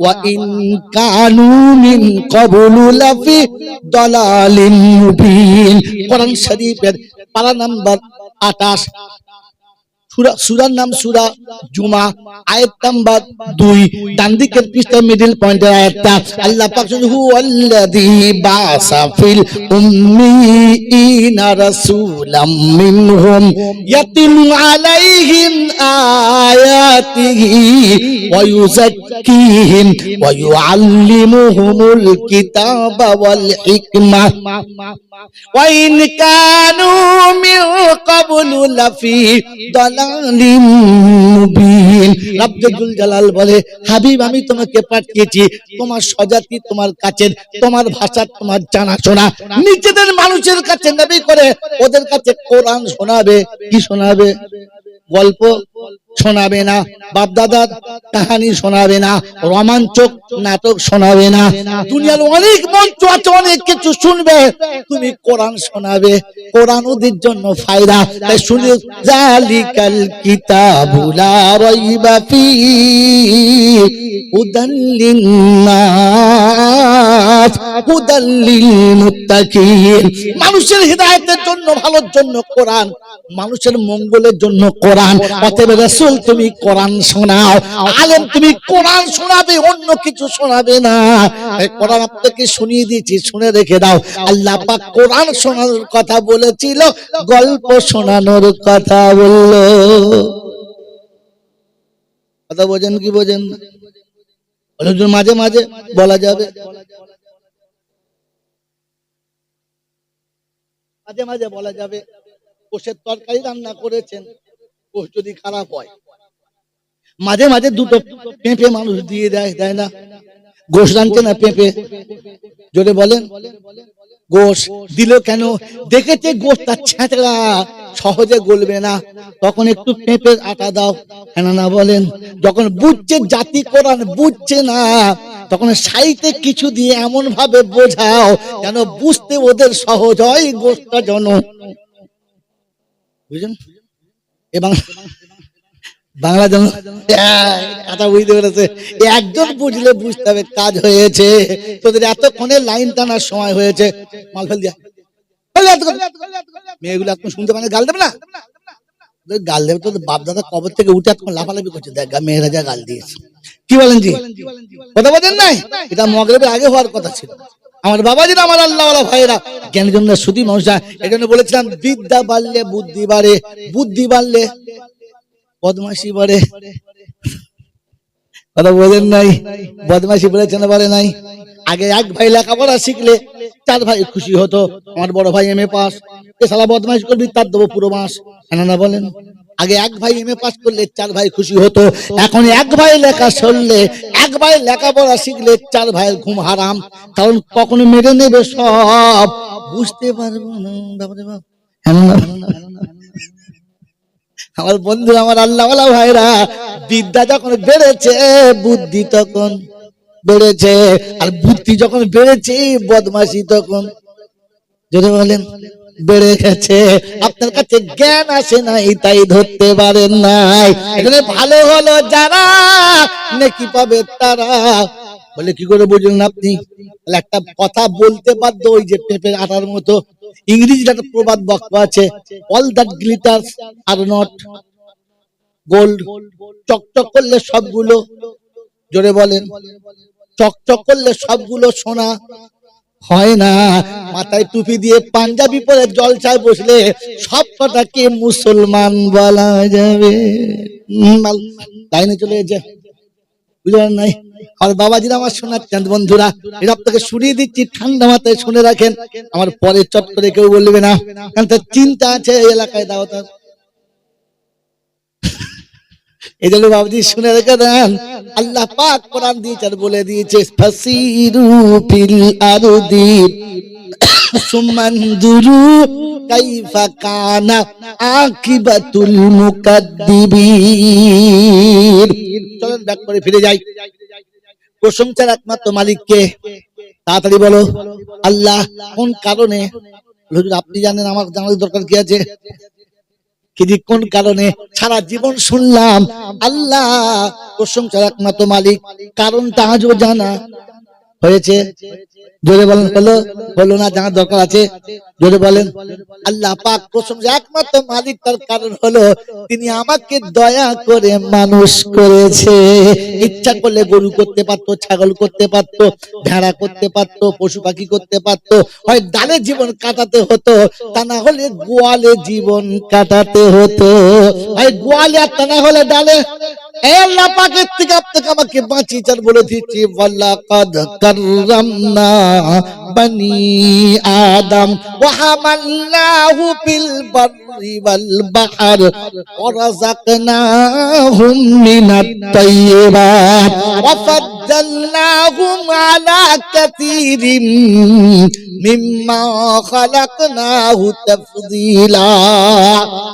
ওয়া ইন কানু মিন ক্বাবলু লাফি দালালিন মুবিন। কোরআন শরীফের পারা নাম্বার 28, সূরার নাম সূরা জুমা, আয়াত নাম্বার 2, ডান দিকের পৃষ্ঠা মিডল পয়েন্টের আয়াতটা আল্লাহ পাক হুয়াল্লাযী বা'আসা ফিল উম্মিয়িনা রাসূলাম মিনহুম ইয়াতলু আলাইহিম আয়াতিহি ওয়া ইউযাক্কিহিম ওয়া ইউআল্লিমুহুমুল কিতাবা ওয়াল হিকমা ওয়া ইন কানু মিন ক্বাবলু লাফি দালালিম মুবিন। রব্বুল জালাল বলে হাবিব আমি তোমাকে পাঠিয়েছি তোমার স্বজাতি, তোমার কাছের, তোমার ভাষা, তোমার জানাশোনা নিজেদের মানুষের কাছে নবী করে ওদের কাছে কোরআন শোনাবে। কি শোনাবে? গল্প শোনাবে না, বাপ দাদার কাহিনী শোনাবে না, রোমাঞ্চক নাটক শোনাবে না। দুনিয়ার অনেক মঞ্চ আছে, অনেক কিছু শুনবে, তুমি কোরআন শোনাবে। কোরআন ওদের জন্য ফায়দা। তাই শুনে জালিকাল কিতাবু লা রাইবা ফীহি হুদাল লিন-নাস হুদাল লিল-মুত্তাকিন। মানুষের হিদায়াতের জন্য, ভালোর জন্য কোরআন, মানুষের মঙ্গলের জন্য কোরআন। অতএব রাসূল তুমি কোরআন শোনাও, আলেম তুমি কোরআন শোনাবে, অন্য কিছু শোনাবে না। এই কোরআন আপনাকে শুনিয়ে দিয়েছি, শুনে রেখে দাও। আল্লাহ পাক কোরআন শোনানোর কথা বলেছিল, গল্প শোনানোর কথা বললো। কথা বোঝেন কি বোঝেন? মাঝে মাঝে বলা যাবে, মাঝে মাঝে বলা যাবে কোষের তরকারি রান্না করেছেন, কোষ যদি খারাপ হয় মাঝে মাঝে দুটো পেঁপে মানুষ দিয়ে দেয়, দেয় না? গোশ রাঁধছে না পেঁপে, জোরে বলেন। গোশ দিল কেন? দেখেছে গোশটা ছেঁচড়া, সহজে গলবে না, তখন একটু পেঁপের আটা দাও, কেন না বলেন? যখন বুঝছে জাতি কোরআন বুঝছে না, তখন সাইতে কিছু দিয়ে এমন ভাবে বোঝাও যেন বুঝতে ওদের সহজ হয়, গোশটা যেন বুঝলেন। এবং বাংলা জন কথা বুঝতে পেরেছে, একজন বুঝলে বুঝতে হবে কাজ হয়েছে। তোদের এতক্ষণে লাইন টানার সময় হয়েছে, মাল ফেল দিয়া মেয়েগুলো এখন শুনতে পারে, গাল দেবে না, গাল দেবে। তোদের বাপ দাদা কবর থেকে উঠে এখন লাফালাফি করছে, দেখ মেয়েরা যা গাল দিয়েছে। কি বলেন জি? কথা বলেন নাই? এটা মগরিবের আগে হওয়ার কথা ছিল। আমার বাবাজিরা, আমার আল্লাহওয়ালা ভাইরা, জ্ঞানের জন্য শুধু মানুষ, এই জন্য বলেছিলাম বিদ্যা বাড়লে বুদ্ধি বাড়ে, বুদ্ধি বাড়লে বদমাশি বাড়ে। কথা বলেন নাই? বদমাশি বেড়েছে না বাড়ে নাই? আগে এক ভাই লেখাপড়া শিখলে 4 ভাই খুশি হতো, আমার বড় ভাই এমএ পাস, এ শালা বদমাশি করবি তার দেবো পুরো মাস, না বলেন? আগে এক ভাই এমএ পাস করলে 4 ভাই খুশি হতো, এখন এক ভাই লেখা শুনলে, এক ভাই লেখাপড়া শিখলে 4 ভাইয়ের ঘুম হারাম। কারণ কখনো মেরে নেবে সব, বুঝতে পারবো না। আমার বন্ধু, আমার আল্লাহওয়ালা ভাইরা, বিদ্যা যখন বেড়েছে বুদ্ধি তখন বেড়েছে, আর বুদ্ধি যখন বেড়েছে বদমাশি তখন যদি বলেন বেড়ে গেছে। আপনার কাছে জ্ঞান আসে নাই, তাই ধরতে পারেন নাই। এখানে ভালো হলো যারা, নেকি পাবে তারা, বলে কি করে বুঝলেন আপনি? একটা কথা বলতে বাধ্য, ওই যে পেঁপের আটার মতো ইংরেজিতে একটা প্রবাদ বাক্য আছে, all that glitters R not gold. চকচক করলে সবগুলো, জোরে বলেন, চকচক করলে সবগুলো সোনা হয় না। মাথায় টুপি দিয়ে পাঞ্জাবি পরে জলসায় বসলে সব কটাকে মুসলমান বলা যাবে। লাইনে চলে যায়, বুঝলেন নাই? আর বাবাজিরা আমার শোনাচ্ছেন বন্ধুরা, এটা আপনাকে শুনিয়ে দিচ্ছি, ঠান্ডা মাথায় শুনে রাখেন, আমার পরে চট করে কেউ বলবে না, কারণ তার চিন্তা আছে এই এলাকায় দাও তার। এই জন্য বাবাজি শুনে রেখে দেন, আল্লাহ পাক কোরআন দিয়েছে আর বলে দিয়েছে, ফাসিরু ফিল আরদি সুমানদুরু কাইফা কানা আকিবাতুল মুকাদ্দিবিন। চলেন ব্যাক করে ফিরে যাই। প্রশংসার একমাত্র মালিককে, তাড়াতাড়ি বলো আল্লাহ। কোন কারণে? হুজুর আপনি জানেন, আমার জানার দরকার কি আছে? কিন্তু কোন কারণে? সারা জীবন শুনলাম আল্লাহ প্রশংসার একমাত্র মালিক, কারণটা আজও জানা হয়েছে? জোরে বলেন, হলো হলো না? জানার দরকার আছে, জোরে বলেন। আল্লাহ পাক প্রশংসা একমাত্র মালিক, তার কারণ হলো তিনি আমাকে দয়া করে মানুষ করেছে। ইচ্ছা করলে গরু করতে পারতো, ছাগল করতে পারতো, ভেড়া করতে পারতো, পশু পাখি করতে পারতো, হয় ডালে জীবন কাটাতে হতো, তা না হলে গোয়ালে জীবন কাটাতে হতো, হয় গোয়ালে আর তা না হলে ডালে। আল্লাহ পাকের থেকে আপনাকে আমাকে বাঁচিয়েছেন, বলে দিচ্ছি ওয়ালাকাদ কাররামনা বানি আদম ওয়া হামালনাহু ফিল বাররি ওয়াল বাহর ওয়া রাযাকনাহুম মিনাত তাইয়্যিবাত ওয়া ফাদ্দালনাহুম আলা কাসীরিম মিম্মা খালাকনাহু তাফদীলা।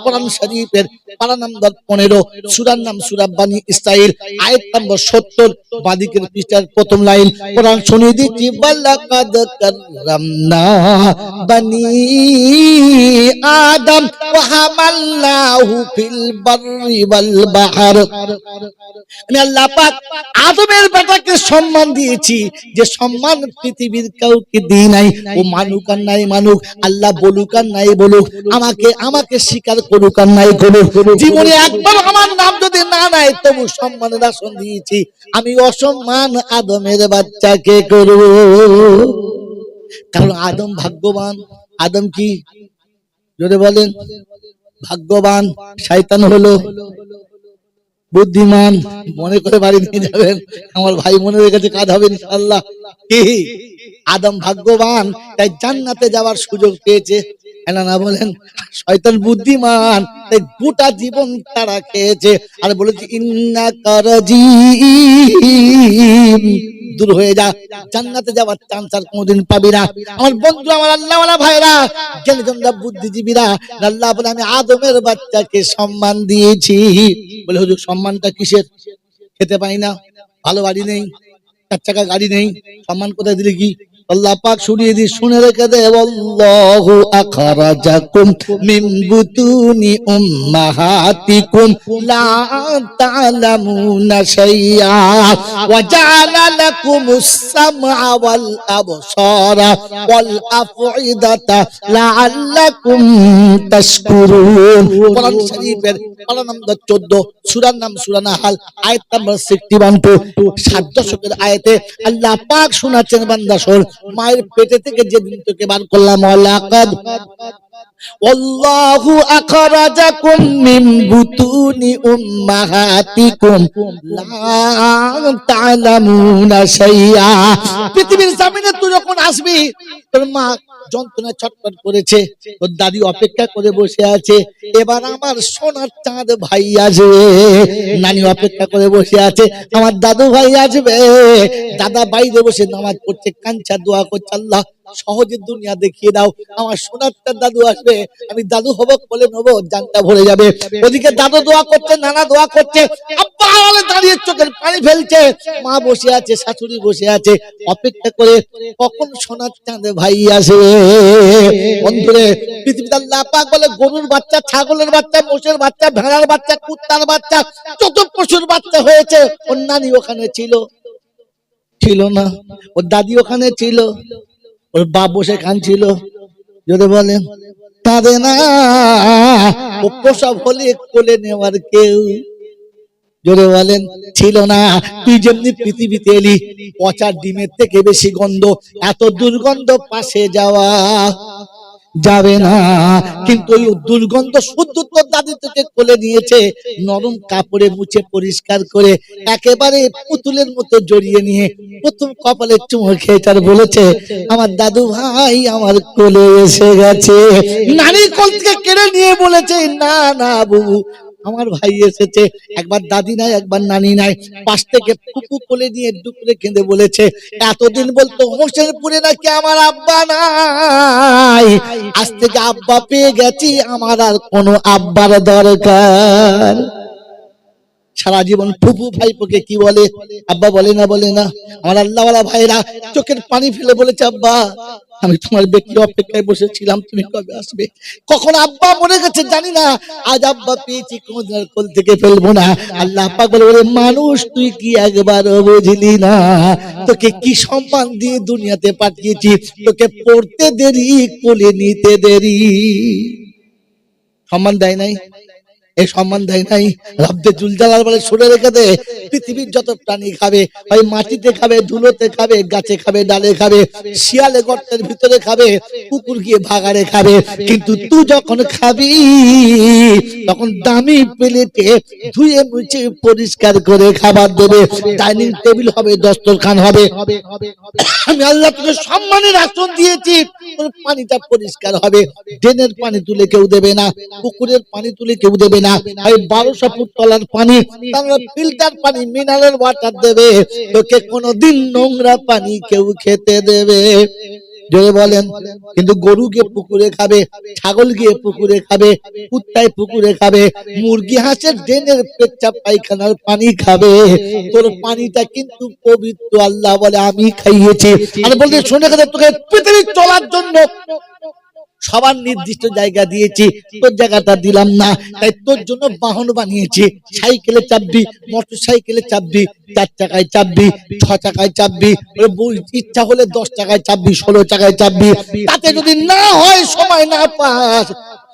কোরআন শরীফের পারা নাম্বার 15, সূরার নাম সূরা বানি ইসরাইল, আয়াত নম্বর 70, বাদিকের পৃষ্ঠার প্রথম লাইন। কোরআন শুনিয়ে দিচ্ছি, ওয়ালাকাদ কাররামনা বানি আদম ওয়া হামালনাহু ফিল বাররি ওয়াল বাহর। আমি আল্লাহ পাক আদমের বেটাকে সম্মান দিয়েছি, যে সম্মান পৃথিবীর কাউকে দিই নাই। ও মানুক আর নাই মানুক, আল্লাহ বলুক আর নাই বলুক, আমাকে স্বীকার করুক আর নাই করুক, জীবনে একবার আমার নাম যদি না নেয় তবু সম্মানের আসন দিয়েছি। আমি অসম্মান আদমের বাচ্চাকে করব, কারণ আদম ভাগ্যবান। আদম কি? জোরে বলেন, ভাগ্যবান। শয়তান হলো বুদ্ধিমান। মনে করে বাড়ি নিয়ে যাবেন, আমার ভাই মনে রেখেছে, কাজ হবে ইনশাআল্লাহ। কি? আদম ভাগ্যবান, তাই জান্নাতে যাওয়ার সুযোগ পেয়েছে, না বলেন? শয়তান বুদ্ধিমান, তাই গোটা জীবন তারা খেয়েছে। আর বলেছে ইন্নাকা রাজিম, দূর হয়ে যা, জান্নাতে যাওয়ার চান্স আর কোনোদিন পাবি না। আমার বন্ধু, আমার আল্লাহওয়ালা ভাইরা, জ্ঞানীজনরা, বুদ্ধিজীবীরা, আল্লাহ বলে আমি আদমের বাচ্চাকে সম্মান দিয়েছি। বলে হুজুর সম্মানটা কিসের? খেতে পাই না, ভালো বাড়ি নেই, 4 চাকা গাড়ি নেই, সম্মান কোথায় দিলে কি? আল্লাহ পাক শুনিয়ে দি, শুনে রেখে দে, আল্লাহু আখরাজাকুম মিন বুতুনি উম্মাহাতিকুম লা তা'লামুনা শাইআ ওয়া জা'আলা লাকুমুস সামআ ওয়াল আবসারা ওয়াল আফইদাতা লাআল্লাকুম তাশকুরুন। কোরআন শরীফের পারা নম্বর 14, সূরার নাম সূরা নাহাল, আয়াত নম্বর 61, 7 দশকের আয়াতে আল্লাহ পাক শোনাচ্ছেন, বান্দা শোন, মায়ের পেটে থেকে যেদিন তোকে বার করলাম, ওয়ালাকাদ আল্লাহু আখরাজাকুম মিন বুতুনি উম্মাহাতিকুম লা তা'লামুনা শাইআ। পৃথিবীর জমিনে তুই যখন আসবি, তোর মা যন্ত্রণা ছটফট করেছে, তোর দাদি অপেক্ষা করে বসে আছে, এবার আমার সোনার চাঁদ ভাই আসবে। নানি অপেক্ষা করে বসে আছে, আমার দাদু ভাই আসবে। দাদা বাইরে বসে নামাজ পড়ছে, কাঞ্চা দোয়া করছে, আল্লাহ সহজে দুনিয়া দেখিয়ে দাও, আমার সোনার চাঁদ দাদু আসবে, আমি দাদু হব, বলে নেবো, জানটা ভরে যাবে। ওদিকে দাদু দোয়া করছে, নানা দোয়া করছে, আব্বা আলে দাঁড়িয়ে চোখের পানি ফেলছে, মা বসে আছে, শাশুড়ি বসে আছে, অপেক্ষা করে কখন সোনার চাঁদ ভাই আসবে। বন্ধুরে, পৃথিবীতে আল্লাহ পাক বলে গরুর বাচ্চা, ছাগলের বাচ্চা, মোষের বাচ্চা, ভেড়ার বাচ্চা, কুত্তার বাচ্চা, যত পশুর বাচ্চা হয়েছে ওর নানি ওখানে ছিল। ছিল না, ওর দাদি ওখানে ছিল, ওর বাপ বসে কাঁদছিল। যদি বলেন কাঁদে না, ও প্রসব হলে কোলে নেওয়ার কেউ জোরে বলেন ছিল না। তুই যেমনি পৃথিবীতে এলি, পচা ডিমের থেকে বেশি গন্ধ, এত দুর্গন্ধ পাশে যাওয়া যাবে না। কিন্তু ওই দুর্গন্ধ শুদ্ধ তোর দাদি তোকে কোলে নিয়েছে, নরম কাপড়ে মুছে পরিষ্কার করে একেবারে পুতুলের মতো জড়িয়ে নিয়ে প্রথম কপালে চুমো খেয়ে তার বলেছে, আমার দাদু ভাই আমার কোলে এসে গেছে। নানির কোল থেকে কেড়ে নিয়ে বলেছে, না না বাবু, আমার ভাই এসেছে। একবার দাদি নাই, একবার নানি নাই, পাশ থেকে ফুপু কোলে নিয়ে ডুকরে কেঁদে বলেছে, এতদিন বলতো হোসেনপুরে নাকি আমার আব্বা নাই, আজ থেকে আব্বা পেয়ে গেছি, আমার আর কোনো আব্বার দরকার। সারা জীবন ফুপু ভাইপোকে কি বলে, আব্বা বলে না, বলে না। আমার আল্লাহওয়ালা ভাইরা চোখের পানি ফেলে বলেছে, আব্বা আমি তোমার বেটির অপেক্ষায় বসেছিলাম, তুমি কবে আসবে। কখন আব্বা মরে গেছে জানি না, আজ আব্বা পেয়েছি, কোনদিন আর কোল থেকে ফেলবো না। আল্লাহ পাক বলে, মানুষ তুই কি একবারও বুঝলি না, তোকে কি সম্মান দিয়ে দুনিয়াতে পাঠিয়েছি, তোকে পড়তে দেরি, কোলে নিতে দেরি। সম্মান দেয় নাই, এই সম্মান দেয় নাই। রব্বে জুল জালাল বলে, শুনে রেখে দে, পৃথিবীর যত প্রাণী খাবে, ওই মাটিতে খাবে, ধুলোতে খাবে, গাছে খাবে, ডালে খাবে, শিয়ালে গর্তের ভিতরে খাবে, কুকুর গিয়ে ভাগাড়ে খাবে, কিন্তু তুই যখন খাবি তখন দামি প্লেটে ধুয়ে মুছে পরিষ্কার করে খাবার দেবে, ডাইনিং টেবিল হবে, দস্তরখান হবে। আমি আল্লাহ তোকে সম্মানের আসন দিয়েছি, তোর পানিটা পরিষ্কার হবে। ড্রেনের পানি তুলে কেউ দেবে না, পুকুরের পানি তুলে কেউ দেবে না, এই 1200 ফুট তলার পানি, তাহলে ফিল্টার পানি, মিনারেল ওয়াটার দেবে। তোকে কোনোদিন নোংরা পানি কেউ খেতে দেবে জোরে বলেন। কিন্তু গরু গিয়ে পুকুরে খাবে, ছাগল গিয়ে পুকুরে খাবে, কুত্তায় পুকুরে খাবে, মুরগি হাঁসের ড্রেনের পেচ্ছাপ পায়খানার পানি খাবে। তোর পানিটা কিন্তু পবিত্র, আল্লাহ বলে আমি খাইয়েছি। আর বলতে শুনে গেছে, তোকে পৃথিবী চলার জন্য সবার নির্দিষ্ট জায়গা দিয়েছি, তোর জায়গাটা দিলাম না, তাই তোর জন্য বাহন বানিয়েছি। সাইকেলে চাপবি, মোটর সাইকেলে চাপবি, 4 চাকায় চাপবি, 6 চাকায় চাপবি, ইচ্ছা হলে 10 চাকায় চাপবি, 16 চাকায় চাপবি। তাতে যদি না হয়, সময় না পাস,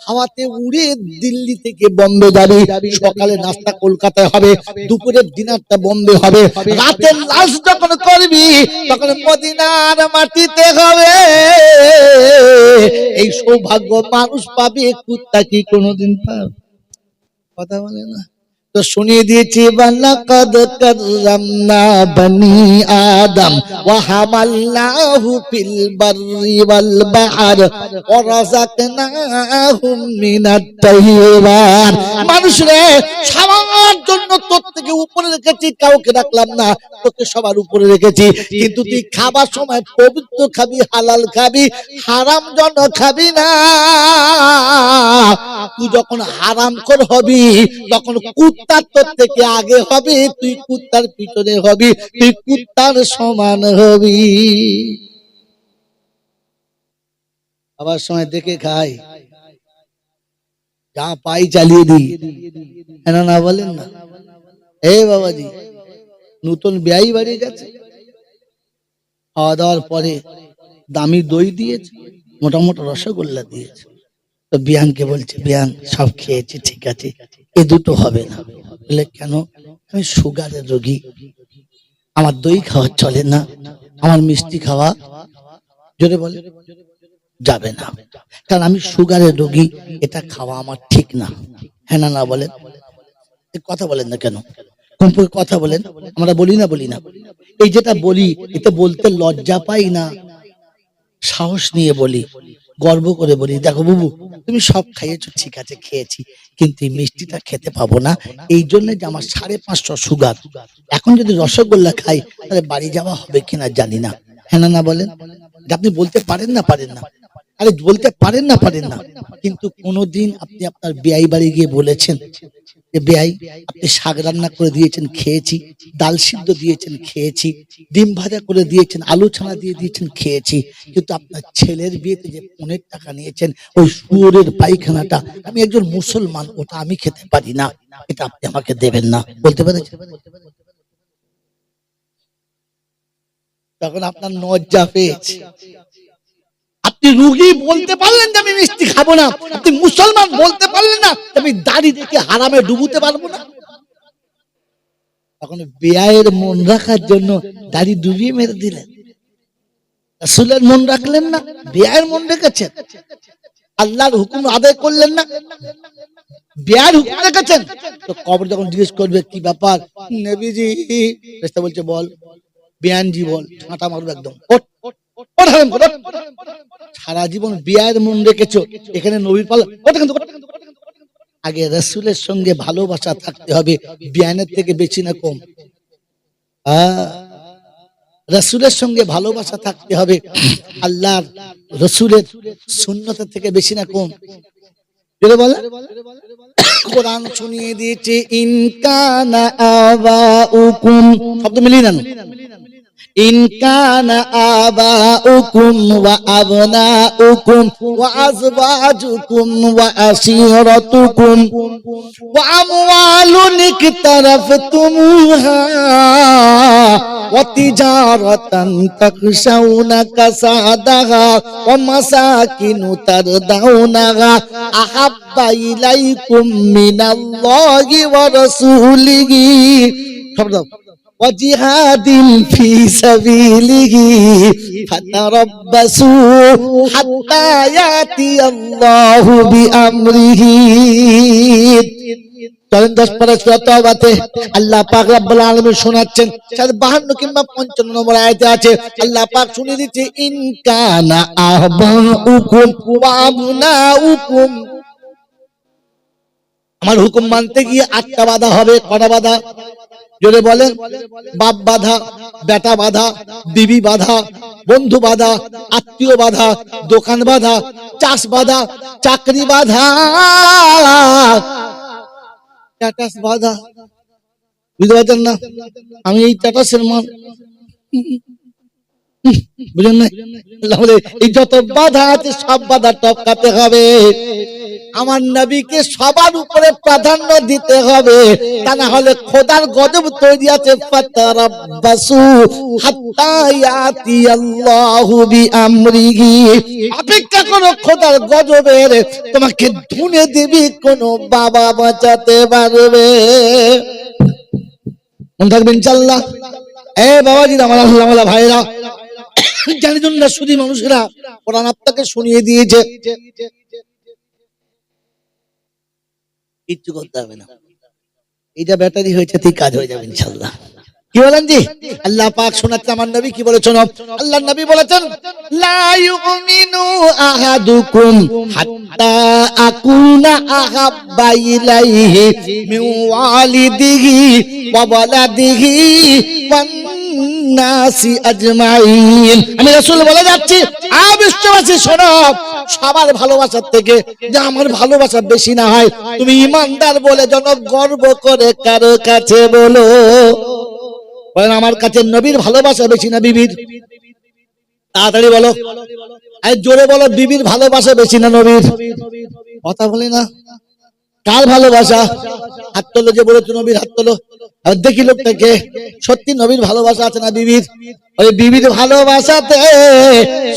হাওয়াতে উড়ে দিল্লি থেকে বম্বে যাবি। সকালে নাস্তা কলকাতায় হবে, দুপুরের ডিনারটা বম্বে হবে, রাতের লাঞ্চ যখন করবি তখন মদিনার মাটিতে হবে। এই সৌভাগ্য মানুষ পাবে, কুত্তা কি কোনোদিন পাবে? কথা বলে না তো শুনিয়ে দিয়েছি, ওয়ালাকাদ কাররামনা বনি আদম ওয়া হামালনাহু ফিল বাররি ওয়াল বাহর ওয়া রাযাকনাহুম মিনাত তাইয়্যিবাত। মানুষ রে, সবার জন্য তোর থেকে উপরে রেখেছি, কাউকে রাখলাম না, তোকে সবার উপরে রেখেছি। কিন্তু তুই খাবার সময় পবিত্র খাবি, হালাল খাবি, হারাম যেন খাবি না। তুই যখন হারামখোর হবি, তখন কুত্তার তোর থেকে আগে হবে, তুই কুত্তার পিছনে হবি, তুই কুত্তার সমান হবি। আবার সময় দেখে খাই, যা পাই চালিয়ে দিই, না বলেন না। এ বাবাজি, নতুন বিয়াই বাড়ি গেছে, খাওয়া দাওয়ার পরে দামি দই দিয়েছে, মোটা মোটা রসগোল্লা দিয়েছে। তো বিয়ানকে বলছে, বিয়ান সব খেয়েছি, ঠিক আছে, এ দুটো হবে না। বলে কেন? আমি সুগারের রোগী, আমার দই খাওয়া চলে না, আমার মিষ্টি খাওয়া জোরে বলে যাবে না, কারণ আমি সুগারের রোগী, এটা খাওয়া আমার ঠিক না। হ্যাঁ না বলেন, কথা বলেন না কেন? কথা বলেন, আমরা বলি না। এই যেটা বলি, এতে বলতে লজ্জা পাই না, সাহস নিয়ে বলি, গর্ব করে বলি, দেখো বাবু তুমি সব খাইয়েছো, ঠিক আছে খেয়েছি, কিন্তু এই মিষ্টিটা খেতে পাবো না, এই জন্য যে আমার 550 সুগার। এখন যদি রসগোল্লা খাই, তাহলে বাড়ি যাওয়া হবে কিনা জানি না। হ্যাঁ না বলেন, আপনি বলতে পারেন না? আরে বলতে পারেন না। কিন্তু কোনোদিন আপনি আপনার বেয়াই বাড়ি গিয়ে বলেছেন যে বেয়াই আপনি শাক রান্না করে দিয়েছেন, খেয়েছি, ডাল সিদ্ধ দিয়েছেন, খেয়েছি, ডিম ভাজা করে দিয়েছেন, আলু ছানা দিয়ে দিয়েছেন, খেয়েছি, কিন্তু আপনার ছেলের বিয়েতে যে 15 টাকা নিয়েছেন, ওই শুয়োরের পায়খানাটা, আমি একজন মুসলমান, ওটা আমি খেতে পারি না, এটা আপনি আমাকে দেবেন না। বলতে পেরেছেন? তখন আপনার লজ্জা পেয়েছে। আপনি রুগী বলতে পারলেন যে আমি মিষ্টি খাবো না, আপনি মুসলমান বলতে পারলেন না আমি দাড়ি দেখে হারামে ডুবুতে পারবো না। তখন বেয়ায়ের মন রাখার জন্য দাড়ি ডুবিয়ে মেরে দিলেন। রাসূলের মন রাখলেন না, বেয়ায়ের মন রেখেছেন। আল্লাহর হুকুম আদায় করলেন না, বেয়ার হুকুম রেখেছেন। তো কবর যখন জিজ্ঞেস করবে কি ব্যাপার নবীজি, ফেরেশতা বলছে বল। বেয়ানজি বল, ঠাঁটা মারবে একদম। ওঠ ওঠ হারাম কর। সারা জীবন বেয়ার মন রেখেছো, এখানে নবীর পালা। আগে রাসূলের সঙ্গে ভালোবাসা থাকতে হবে, বেয়ানের থেকে বেশি না কম। রাসূলের সঙ্গে ভালোবাসা থাকতে হবে, আল্লাহর রাসূলের সুন্নতের থেকে বেশি না কম। কোরআন শুনিয়ে দিয়েছে ইনকানা আবাউকুম, শব্দ মিলিয়ে নেন। ইনকানা আবাউকুম ওয়া আবনাউকুম ওয়া আযওয়াজুকুম ওয়া আশীরাতুকুম ওয়া আমওয়ালুন ইকতারাফতুমুহা ওয়া তিজারাতান তাখশাউনা কাসাদাহা ওয়া মাসাকিনু তারদাউনাহা আহাব্বা ইলাইকুম মিনাল্লাহি ওয়া রাসূলিহি ওয়া জিহাদিন ফি সাবিলিহি ফাতারাব্বাসু হাত্তা ইয়াতিয়াল্লাহু বিআমরিহি। চলেন 10 পারা সূরা তাওবাতে আল্লাহ পাক রব্বুল আলামিন শোনাচ্ছেন, 52 কিংবা 55 নম্বর আয়াতে আছে, আল্লাহ পাক শুনিয়ে দিচ্ছে ইন কানা আবাউকুম ওয়া আবনাউকুম। আমার হুকুম মানতে গিয়ে 8টা বাধা হবে। কটা বাধা জোরে বলেন? বাপ বাধা, বেটা বাধা, বিবি বাধা, বন্ধু বাধা, আত্মীয় বাধা, দোকান বাধা, চাষ বাধা, চাকরি বাধা, স্ট্যাটাস বাধা। বুঝতে পারছেন না? আমি এই স্ট্যাটাসের মান বুঝেন না? এই যত বাধা আছে সব বাধা টপকাতে হবে। আমার নবীকে সবার উপরে প্রাধান্য দিতে হবে, তা না হলে খোদার গজব তৈরি আছে। ফাতারাব্বাসু হাত্তা ইয়াতিয়াল্লাহু বিআমরিহি, অপেক্ষা করো খোদার গজবের, তোমাকে ধুনে দিবি কোন বাবা বাঁচাতে পারবে? মন থাকবে ইনশাআল্লাহ। এ বাবাজি আমার আল্লাহওয়ালা ভাইরা, জানি না শুধু মানুষেরা কোরআন আপনাকে শুনিয়ে দিয়েছে, কিচ্ছু করতে হবে না। এটা ব্যাটারি হয়েছে, ঠিক কাজ হয়ে যাবে ইনশাআল্লাহ। কি বলেন জি? আল্লাহ পাক শোনাচ্ছে আমার নবী কি বলেছেন। আল্লাহর নবী বলেছেন লা ইউমিনু আহাদুকুম হাত্তা আকুনা আহাব্বা ইলাইহি মিন ওয়ালিদিহি ওয়া ওয়ালাদিহি ওয়ান নাসি আজমাইন। আমি রাসূল বলে যাচ্ছি, বিশ্ববাসী শোনো, সবার ভালোবাসার থেকে যে আমার ভালোবাসা বেশি না হয়, তুমি ইমানদার বলে যেন গর্ব করে কারো কাছে বলো, বলেন আমার কাছে নবীর ভালোবাসা বেশি না বিবির? তাড়াতাড়ি বলো, জোরে বলো, বিবির ভালোবাসা বেশি না নবীর? কথা বলি না। কার ভালোবাসা? হাত তোলো, যে বলেছো নবীর হাত তোলো। আর দেখি লোকটাকে, সত্যি নবীর ভালোবাসা আছে না বিবির? ওই বিবির ভালোবাসাতে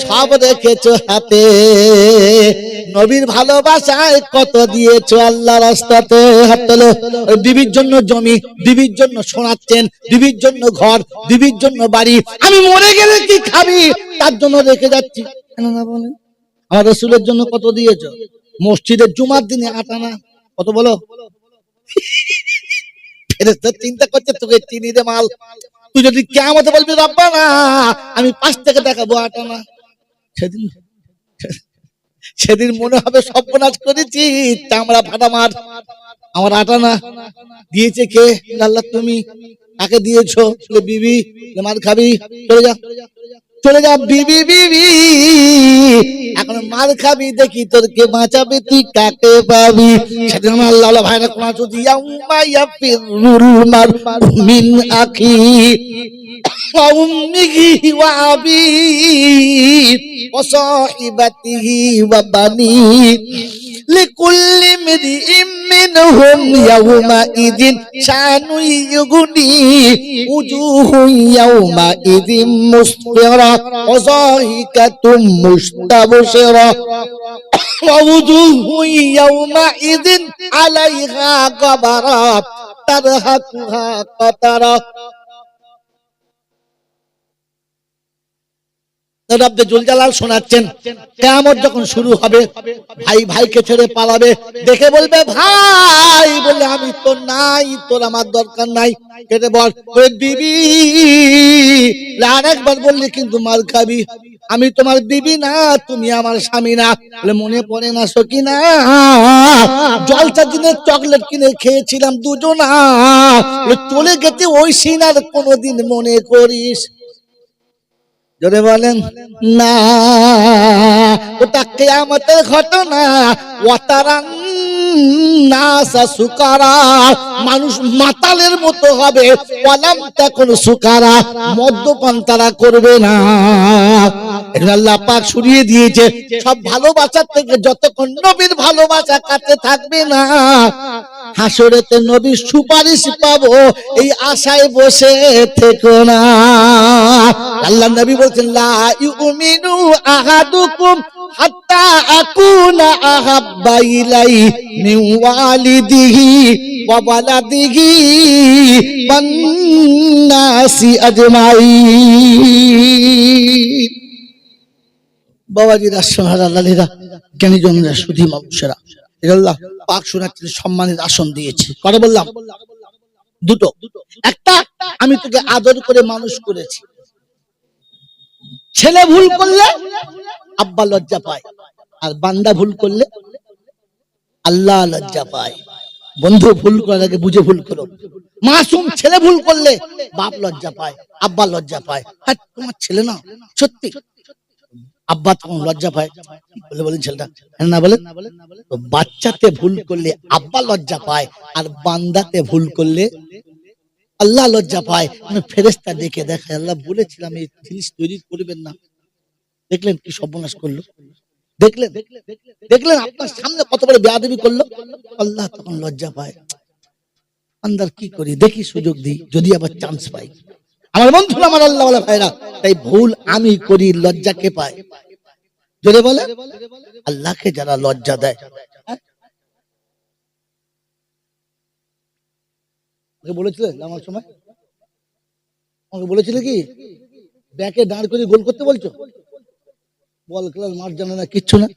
সব রেখেছো হাতে। নবীর ভালোবাসায় কত দিয়েছো আল্লাহ রাস্তাতে? হাত তোলো। ওই বিবির জন্য জমি, বিবির জন্য শোনাচ্ছেন, বিবির জন্য ঘর, বিবির জন্য বাড়ি। আমি মরে গেলে কি খাবি তার জন্য রেখে যাচ্ছি, কেন না বলেন? আমার রাসূলের জন্য কত দিয়েছো? মসজিদের জুমার দিনে 8 আনা, কত বলো? ফেরেশতা চিন্তা করছে তোকে চিনি দে মাল, তুই যদি কিয়ামতে বলবি রব্বানা আমি 5 টাকা দেখাবো 8 আনা, সেদিন মনে হবে সর্বনাশ করেছি, চামড়া ফাটা মার। আমার 8 আনা দিয়েছে কে? আল্লাহ। তুমি কাকে দিয়েছো? বিবি। মার খাবি, চলে যা, চলে যা বিবি, বিবি এখন মার খাবি, দেখি তোর কে বাঁচাবে, তুই কাকে পাবি? সেদিন আমার আল্লাহ ভাইরা কোন যদি ইয়াউমা ইয়াফিরুল মারউ মিন আখি ওয়া উম্মিহি ওয়া আবি ওয়া সাহিবাতিহি ওয়া বানি লিকুল্লি ইমরিইম মিনহুম ইয়াউমাইযিন শানু ইউগনি উজুহুন ইয়াউমাইযিন মুসফিরা ওয়া যাহিকাতুম মুস্তাবশিরা ওয়া উজুহুন ইয়াউমাইযিন আলাইহা গাবারা তারহাকুহা কাতারা। রব্বে জুল জালাল শোনাচ্ছেন কিয়ামত যখন শুরু হবে, ভাই ভাইকে ছেড়ে পালাবে, দেখে বলবে ভাই, বলে আমি তো নাই, তোর আমার দরকার নাই, কেটে বল বিবি, আরেকবার বললে কিন্তু মার খাবি, আমি তোমার বিবি না, তুমি আমার স্বামী না। বলে মনে পড়ে না সকিনা, জলসার দিনে চকলেট কিনে খেয়েছিলাম দুজনা, চলে গেছে ওই সিন আর কোনোদিন মনে করিস? জোরে বলেন না, ওটা কিয়ামতের ঘটনা। ওয়াতারান নাসা সুকারা, মানুষ মাতালের মতো হবে, ওয়ালাম তাকুন সুকারা, মদ্যপান তারা করবে না। আল্লাহ পাক শুনিয়ে দিয়েছে সব ভালোবাসার থেকে যতক্ষণ নবীর ভালোবাসা কাছে থাকবে না, হাসরেতে নবীর সুপারিশ পাবো এই আশায় বসে থেকো না। আল্লাহ নবী বলছেন লা ইউমিনু আহাদুকুম হাত্তা আকুনা আহাব্বা ইলাই মিন ওয়ালিদিহি ওয়া ওয়ালাদিহি ওয়ান নাসি আজমাইন। বাবাজিরা, সোনারা, লালীরা, জ্ঞানীজনরা, সুধী মানুষেরা, আল্লাহ পাক শোনাচ্ছেন সম্মানের আসন দিয়েছে। কথা বললাম দুটো, একটা আমি তোকে আদর করে মানুষ করেছি, ছেলে ভুল করলে আব্বা লজ্জা পায়, আর বান্দা ভুল করলে আল্লাহ লজ্জা পায়। বন্ধু, ভুল করার আগে বুঝে ভুল করো। মাসুম ছেলে ভুল করলে বাপ লজ্জা পায়, আব্বা লজ্জা পায়। হ্যাঁ, তোমার ছেলে না, সত্যি আব্বা তখন লজ্জা পায়, বলে বলেন ছেলেটা না, বলে বাচ্চাতে ভুল করলে আব্বা লজ্জা পায়, আর বান্দাতে ভুল করলে আল্লাহ লজ্জা পায়। ফেরেশতা ডেকে দেখায়, আল্লাহ বলেছিলাম এই জিনিস তৈরি করবেন না, দেখলেন কি সর্বনাশ করলো, দেখলেন দেখলেন আপনার সামনে কত বড় বেয়াদবি করলো। আল্লাহ তখন লজ্জা পায়, আন্দার কি করি, দেখি সুযোগ দিই, যদি আবার চান্স পাই। আমার বন্ধু, আমার আল্লাহ ওয়ালা ভাইরা, তাই ভুল আমি করি, লজ্জা কে পায়? যদি বলে আল্লাহকে যারা লজ্জা দেয়। বলেছিল আমার সময়, আমাকে বলেছিল কি ব্যাকে দাঁড় করে গোল করতে বলছো, বল খেলার মাঠ জানে না, কিচ্ছু না।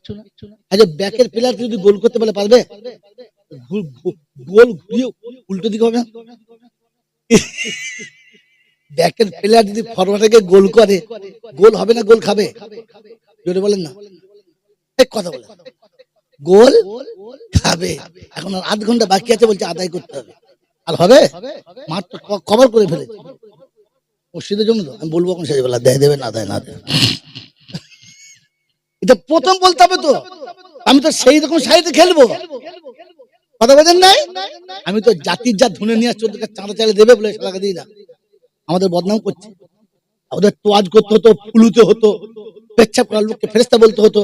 আচ্ছা, ব্যাকের প্লেয়ার যদি গোল করতে বলে পারবে? গোল ঘুরিয়ে উল্টো দিকে হবে না? ব্যাকের প্লেয়ার যদি ফরওয়ার্ডে গোল করে, গোল হবে না, গোল খাবে? যদি বলেন না, এক কথা বলে গোল খাবে। এখন আর 8 ঘন্টা বাকি আছে, বলছে আদায় করতে হবে, আর হবে? মাঠ কভার করে ফেলেছে মসজিদের জন্য। তো আমি বলবো এখন শেষ বেলা, দেয় দেবে না দেয় না দেয়, এটা প্রথম বলতে হবে। তো আমি তো সেই রকম সাইডে খেলবো, কথা বলেন নাই? আমি তো জাতির যা ধুনে নিয়ে আসছি, ওদেরকে চাঁদা চাইলে দেবে বলে সেটাকে দিই না। আমাদের বদনাম করছে, ওদের তোয়াজ করতে হতো, ফুলুতে হতো, পেচ্ছাপ করার লোককে ফেরেশতা বলতে হতো।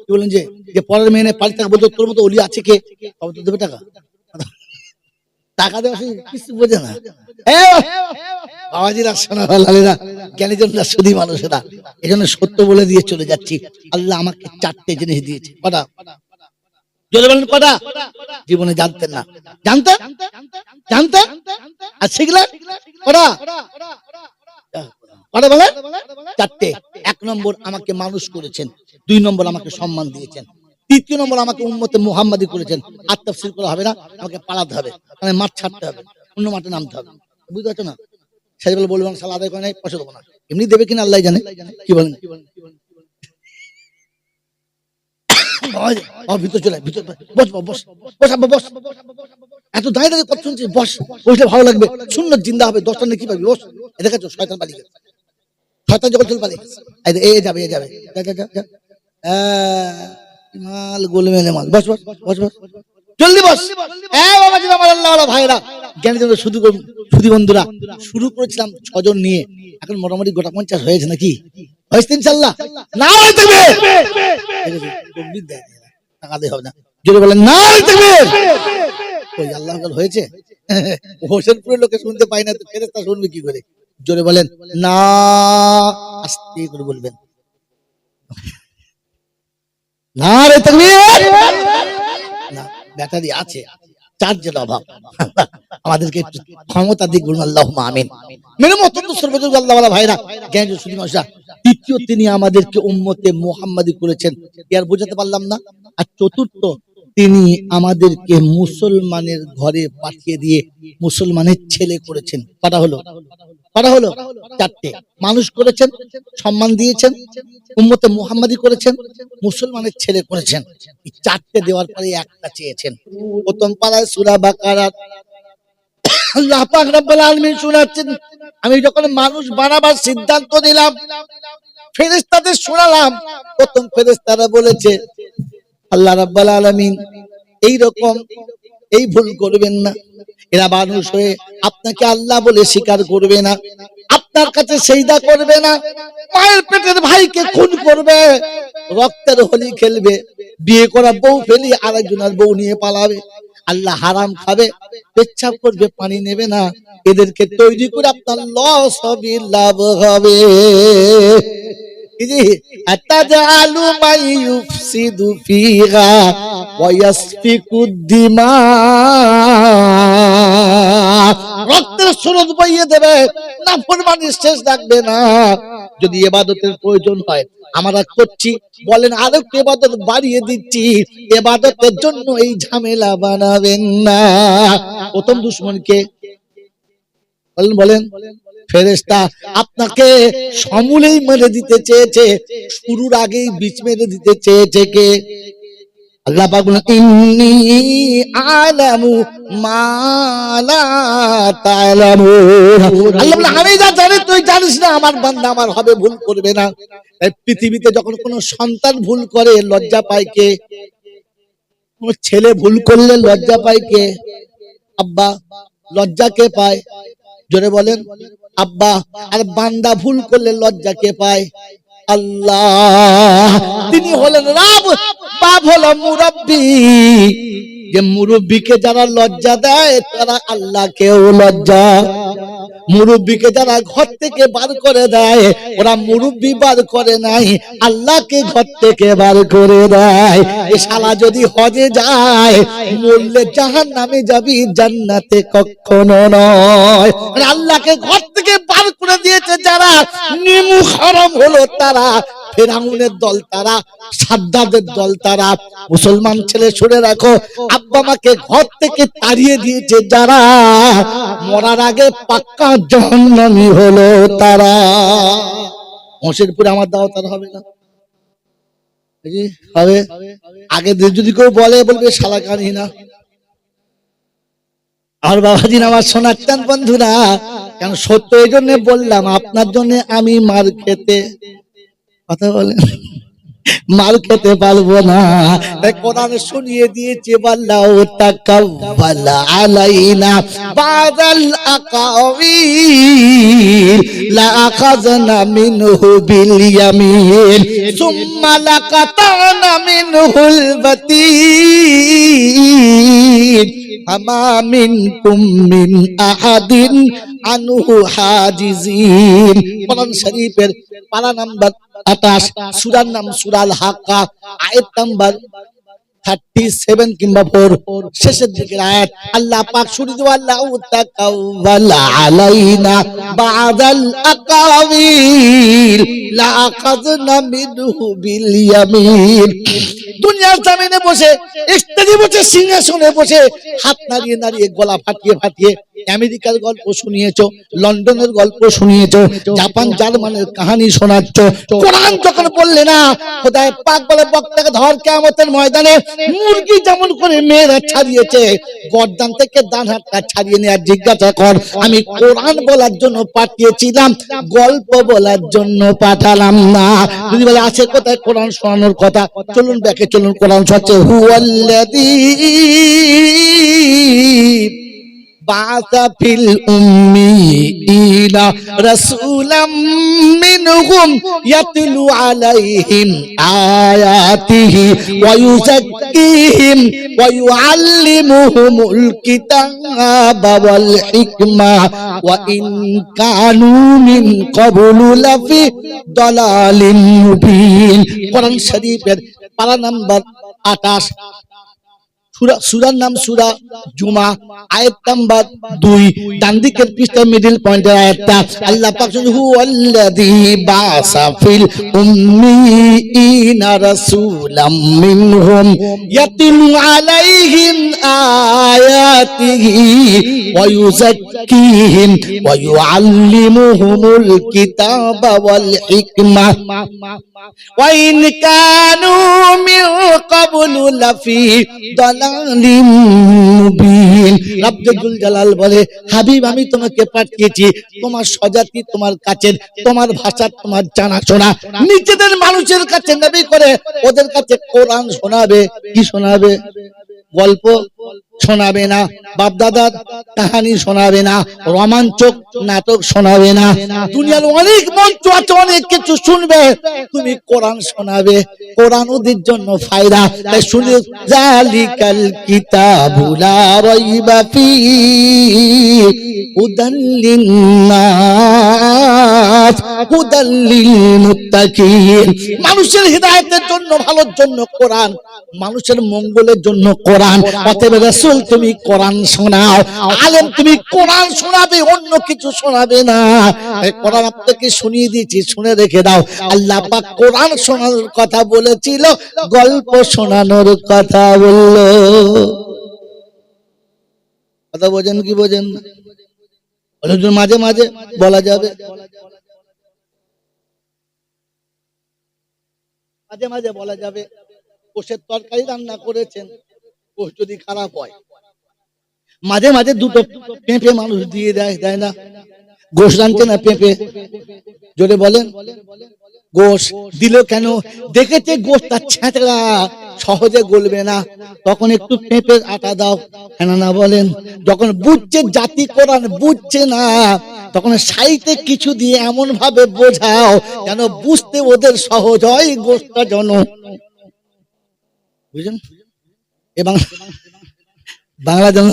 কি বলেন যে পরের মেয়ে পালি টাকা বলতো, তোর মতো অলি আছে কে, তবে তো দেবে টাকা। টাকা দেওয়া কিছু বোঝে না। বাবাজিরা, সোনারা, জ্ঞানীজনরা, সুধী মানুষেরা, এই জন্য সত্য বলে দিয়ে চলে যাচ্ছি। আল্লাহ আমাকে 4টে জিনিস দিয়েছে। কটা? যদি বলেন কটা? জীবনে জানতেন না, জানতেন জানতেন আর শিখলেন কটা? কটা বলেন? 4টে। 1 নম্বর, আমাকে মানুষ করেছেন। 2 নম্বর, আমাকে সম্মান দিয়েছেন। 3 নম্বর, আমাকে উম্মতে মুহাম্মাদি করেছেন। আর তাফসীর করা হবে না, আমাকে পালাতে হবে, মানে মাঠ ছাড়তে হবে, অন্য মাঠে নামতে হবে। বুঝতে পারছো না? সেই বলে বলবেন সালা আদায় করে নাই, পয়সা দেবো না। এমনি দেবে কিনা আল্লাহ জানে। কি বলেন? ভিতর চলে, ভিতর বস বস বস আব্বা বস। এত দাঁড়িয়ে দাঁড়িয়ে কথা শুনছিস, বস, বসলে ভালো লাগবে, সুন্নাত জিন্দা হবে। 10টা নাকি পাবি, বস। দেখেছো শয়তান পালিয়ে গেছে, শয়তান যখন চল পালিয়ে গেছে। এ যাবে, এ যাবে, মাল গোলমেলে মাল, বস বস বস বস, জলদি বস। বাবাজি, আমার আল্লাহ ওয়ালা ভাইরা, জ্ঞানীজন, শুধু সুধী বন্ধুরা, শুরু করেছিলাম 6 জন নিয়ে, এখন মোটামুটি গোটা 50 হয়েছে নাকি? হয়েছে ইনশাআল্লাহ? না হইতে হবে, টাকা দিয়ে হবে না। যদি বলেন না হইতে হবে, ওই আল্লাহ হয়েছে হোসেনপুরের লোকে শুনতে পাই না, তো ফেরেশতা শুনবে কি করে? জোরে বলেন না, আস্তে করে বলবেন না রে তাকবীর। না, ব্যাটারি আছে, চার্জের অভাব। আমাদেরকে একটু ক্ষমতা দিক, বলুন আল্লাহুম্মা আমিন। মেরে মতন সর্বযোগ আল্লাহ ওয়ালা ভাইরা, জ্ঞান শুধু নয়। তৃতীয়, তিনি আমাদেরকে উম্মতে মুহাম্মাদি করেছেন, এর বোঝাতে পারলাম না। আর চতুর্থ, তিনি আমাদেরকে মুসলমানের ঘরে পাঠিয়ে দিয়ে মুসলমানের ছেলে করেছেন। কটা হলো? চারটে। মানুষ করেছেন, সম্মান দিয়েছেন, উম্মতে মুহাম্মাদি করেছেন, মুসলমানের ছেলে করেছেন। এই চারটে দেওয়ার পরে একটা চেয়েছেন। প্রথম পারায় সূরা বাকারা আল্লাহ পাক রব্বুল আলামিন শোনাচ্ছেন, আমি যখন মানুষ বানাবার সিদ্ধান্ত নিলাম, ফেরেশতাদের শোনালাম। প্রথম ফেরেশতারা বলেছে, আল্লাহ রাব্বুল আলামিন এইরকম এই ভুল করবেন না। এরা মানুষ হয়ে আপনাকে আল্লাহ বলে স্বীকার করবে না, আপনার কাছে সিজদা করবে না, মায়ের পেটের ভাইকে খুন করবে, রক্তের হোলি খেলবে, বিয়ে করা বউ ফেলি আরেকজনের বউ নিয়ে পালাবে, আল্লাহ হারাম খাবে, পেচ্ছাপ করবে, পানি নেবে না। এদেরকে তৈরি করে আপনার লস হবে, লাভ হবে। আতাজালু মাই ইউফসিদু ফিহা ওয়া ইয়াসফিকুদ দিমা, রক্তের স্রোত বইয়ে দেবে, নাফরমানির শেষ রাখবে না। যদি ইবাদতের প্রয়োজন হয় আমরা করছি, বলেন আরো ইবাদত বাড়িয়ে দিচ্ছি, ইবাদতের জন্য এই ঝামেলা বানাবেন না। প্রথম দুশমনকে বলেন ফেরেশতা আপনাকে সমূলেই মেরে দিতে চেয়েছে, শুরুর আগেই বীজ মেরে দিতে চেয়েছে কে? আল্লাহ পাক বলেন ইন্নী আলামু মা লা তা'লামুন। আল্লাহ বলেন আমি যা জানি তুই জানিস না, আমার বান্দা আমার হবে ভুল করবে না। এই পৃথিবীতে যখন কোনো সন্তান ভুল করে লজ্জা পায় কে? কোন ছেলে ভুল করলে লজ্জা পায় কে? আব্বা। লজ্জা কে পায়? জোরে বলেন আব্বা। আর বান্দা ভুল করলে লজ্জা কে পায়? আল্লাহ। তিনি হলেন রব, বাপ হলো মুরব্বী। যে মুরব্বীকে যারা লজ্জা দেয় তারা আল্লাহকেও লজ্জা, মুরব্বীকে যারা ঘর থেকে বার করে দেয় ওরা মুরব্বী বার করে নাই, আল্লাহকে ঘর থেকে বার করে দেয়। এ শালা যদি হজে যায় মরলে জাহান্নামে যাবি, জান্নাতে কখনো নয়। আল্লাহকে ঘর থেকে বার করে দিয়েছে যারা, নিমুখ হারাম হলো তারা, ফেরাউনের দল তারা, সাদ্দাদের দল তারা। মুসলমান ছেলে শুনে রাখো, আব্বা মাকে ঘর থেকে তাড়িয়ে দিয়েছে যারা, মরার আগে পাক্কা জাহান্নামী হলো তারা। হোসেনপুরে আমার দাওয়াত আর হবে না, হবে আগে যদি কেউ বলবে শালা কানি না। আর বাবাজি আমার শোনার চান বন্ধুরা, কেন সত্য এই জন্য বললাম, আপনার জন্য আমি মার খেতে, কথা বলেন, মাল খেতে পারবো না। তাই কোরআন শুনিয়ে দিয়েছে, বাল্লাউ তাকাব্বালা আলাইনা বাদাল আকাওয়িল লা আখাযনা মিনহু বিল ইয়ামিন সুম্মা লাকাতানা মিনহুল বাতীন আমা মিনকুম মিন আহাদিন আনহু হাজিজিন। কোরআন শরীফের পারা নাম্বার 28, সূরার নাম সূরাল হাক্কা, আয়াত নাম্বার 37 কিংবা 4, শেষের দিকের আয়াত। আল্লাহ পাক শুনে দেওয়া, আল্লাহ তাকাওয়ালা আলাইনা বাদাল আকাওয়িল লা আখাযনা মিনহু বিল ইয়ামিন। দুনিয়ার জমিনে বসে, স্টেজে বসে, সিংহাসনে বসে হাত নাড়িয়ে নাড়িয়ে, গলা ফাটিয়ে ফাটিয়ে আমেরিকার গল্প শুনিয়েছো, লন্ডনের গল্প শুনিয়েছো, জাপান জার্মানের কাহিনী শোনাচ্ছ। কোরআন যখন বললে না, খোদায় পাক বলে বক্তাকে ধর কিয়ামতের ময়দানে মুরগি যেমন করে মেয়েরা ছাড়িয়েছে, গর্দান থেকে ডান হাতটা ছাড়িয়ে নিয়ে জিজ্ঞাসা কর আমি কোরআন বলার জন্য পাঠিয়েছিলাম, গল্প বলার জন্য পাঠালাম না। যদি বলে আছে কোথায় কোরআন শোনানোর কথা, চলুন ব্যাকে চলুন, কোরআন হচ্ছে হুয়াল্লাযী বা'আসা ফিল উম্মিয়িনা রাসূলাম মিনহুম ইয়াতলু আলাইহিম আয়াতিহি ওয়া ইউযাক্কিহিম ওয়া ইউআল্লিমুহুমুল কিতাবা ওয়াল হিকমা ওয়া ইন কানু মিন ক্বাবলু লাফি দালালিন মুবিন। কোরআন শরীফের পারা নাম্বার 28, সূরার নাম সূরা জুমা, আয়াত নাম্বার 2, ডান দিকের পৃষ্ঠা মিডল পয়েন্টের আয়াতটা। আল্লাহ পাক হুয়াল্লাযী বা'আসা ফিল উম্মিয়িনা রাসূলাম মিনহুম ইয়াতলু আলাইহিম আয়াতিহি ওয়া ইউযাক্কিহিম ওয়া ইউআল্লিমুহুমুল কিতাবা ওয়াল হিকমা ওয়া ইন কানু মিন ক্বাবলু লাফি দালালিন মুবিন। রব্বুল জালাল বলে, হাবিব আমি তোমাকে পাঠিয়েছি তোমার স্বজাতি, তোমার কাছের, তোমার ভাষা, তোমার জানাশোনা নিজেদের মানুষের কাছে নবী করে ওদের কাছে কোরআন শোনাবে। কি শোনাবে? গল্প শোনাবে না, বাপ দাদার কাহিনী শোনাবে না, রোমাঞ্চক নাটক শোনাবে না। দুনিয়ার অনেক মঞ্চ আছে, অনেক কিছু শুনবে, তুমি কোরআন শোনাবে। কোরআন ওদের জন্য ফায়দা। তাই শুনে জালিকাল কিতাবু লা রাইবা ফীহি হুদাল লিন-নাস হুদাল লিল-মুত্তাকিন। মানুষের হিদায়াতের জন্য, ভালোর জন্য কোরআন, মানুষের মঙ্গলের জন্য কোরআন। অতএব রাসূল তুমি কোরআন শোনাও, আলেম তুমি কোরআন শোনাবে, অন্য কিছু শোনাবে না। এই কোরআন আপনাকে শুনিয়ে দিয়েছি, শুনে রেখে দাও। আল্লাহ পাক কোরআন শোনানোর কথা বলেছিল, গল্প শোনানোর কথা বললো। কথা বোঝেন কি বোঝেন না? মাঝে মাঝে বলা যাবে, মাঝে মাঝে বলা যাবে কোষের তরকারি রান্না করেছেন, কোষ যদি খারাপ হয়, মাঝে মাঝে দুটো পেঁপে মানুষ দিয়ে দেয়, দেয় না? গোশ রাঁধছে না পেঁপে, জোরে বলেন। গোশ দিল কেন? দেখেছে গোশটা ছেঁচড়া, সহজে গলবে না, তখন একটু পেঁপের আটা দাও। হ্যাঁ না বলেন? যখন বুঝছে জাতি কোরআন বুঝছে না, তখন সাইতে কিছু দিয়ে এমন ভাবে বোঝাও যেন বুঝতে ওদের সহজ হয়, গোশটা যেন বুঝেন। এবং বাংলা জন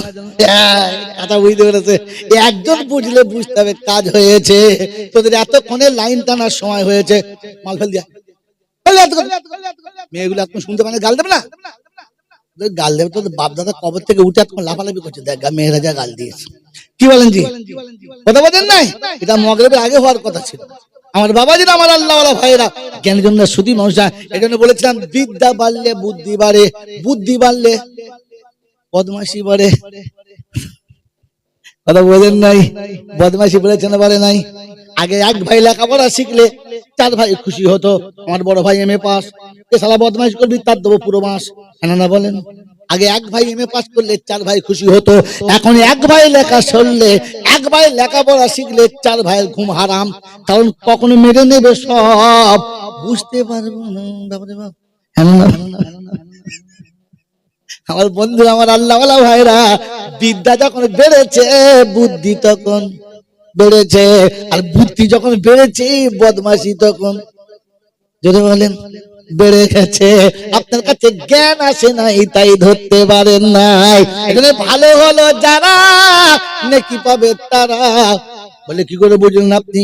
কথা বুঝতে পেরেছে, একজন বুঝলে বুঝতে হবে কাজ হয়েছে। তোদের এতক্ষণে লাইন টানার সময় হয়েছে, মাল ফেল দিয়া মেয়েগুলো এখন শুনতে পারে, গাল দেবে না? গাল দেবে তো বাপ দাদা কবর থেকে উঠে এখন লাফালাফি করছে, দেখ মেয়েরা যা গাল দিয়েছে। কি বলেন জি? কথা বলেন নাই? এটা মগরিবের আগে হওয়ার কথা ছিল। আমার বাবাজিরা, আমার আল্লাহওয়ালা ভাইরা, জ্ঞানের জন্য শুধু মানুষ, এই জন্য বলেছিলাম বিদ্যা বাড়লে বুদ্ধি বাড়ে, বুদ্ধি বাড়লে বদমাশি বাড়ে। কথা বলেন নাই? বদমাশি বলেছেন বাড়ে নাই। আগে এক ভাই লেখাপড়া শিখলে 4 ভাই খুশি হতো। আমার বড় ভাই এমএ পাস, এ শালা বদমাশি করবি তার দেবো পুরো মাস। না বলেন? আগে এক ভাই এমএ পাস করলে 4 ভাই খুশি হতো। এখন এক ভাই লেখা শুনলে, এক ভাই লেখাপড়া শিখলে 4 ভাইয়ের ঘুম হারাম। কারণ কখনো মেরে নেবে সব, বুঝতে পারবো না। বাবারে বাপ, আমার বন্ধু, আমার আল্লাহওয়ালা ভাইরা, বিদ্যা যখন বেড়েছে বুদ্ধি তখন বেড়েছে, আর বুদ্ধি যখন বেড়েছে বদমাশি তখন, যদি বলেন, বেড়ে গেছে। আপনার কাছে জ্ঞান আসে নাই, তাই ধরতে পারেন নাই। এখানে ভালো হলো যারা, নেকি পাবে তারা। বলে কি করে বুঝলেন আপনি?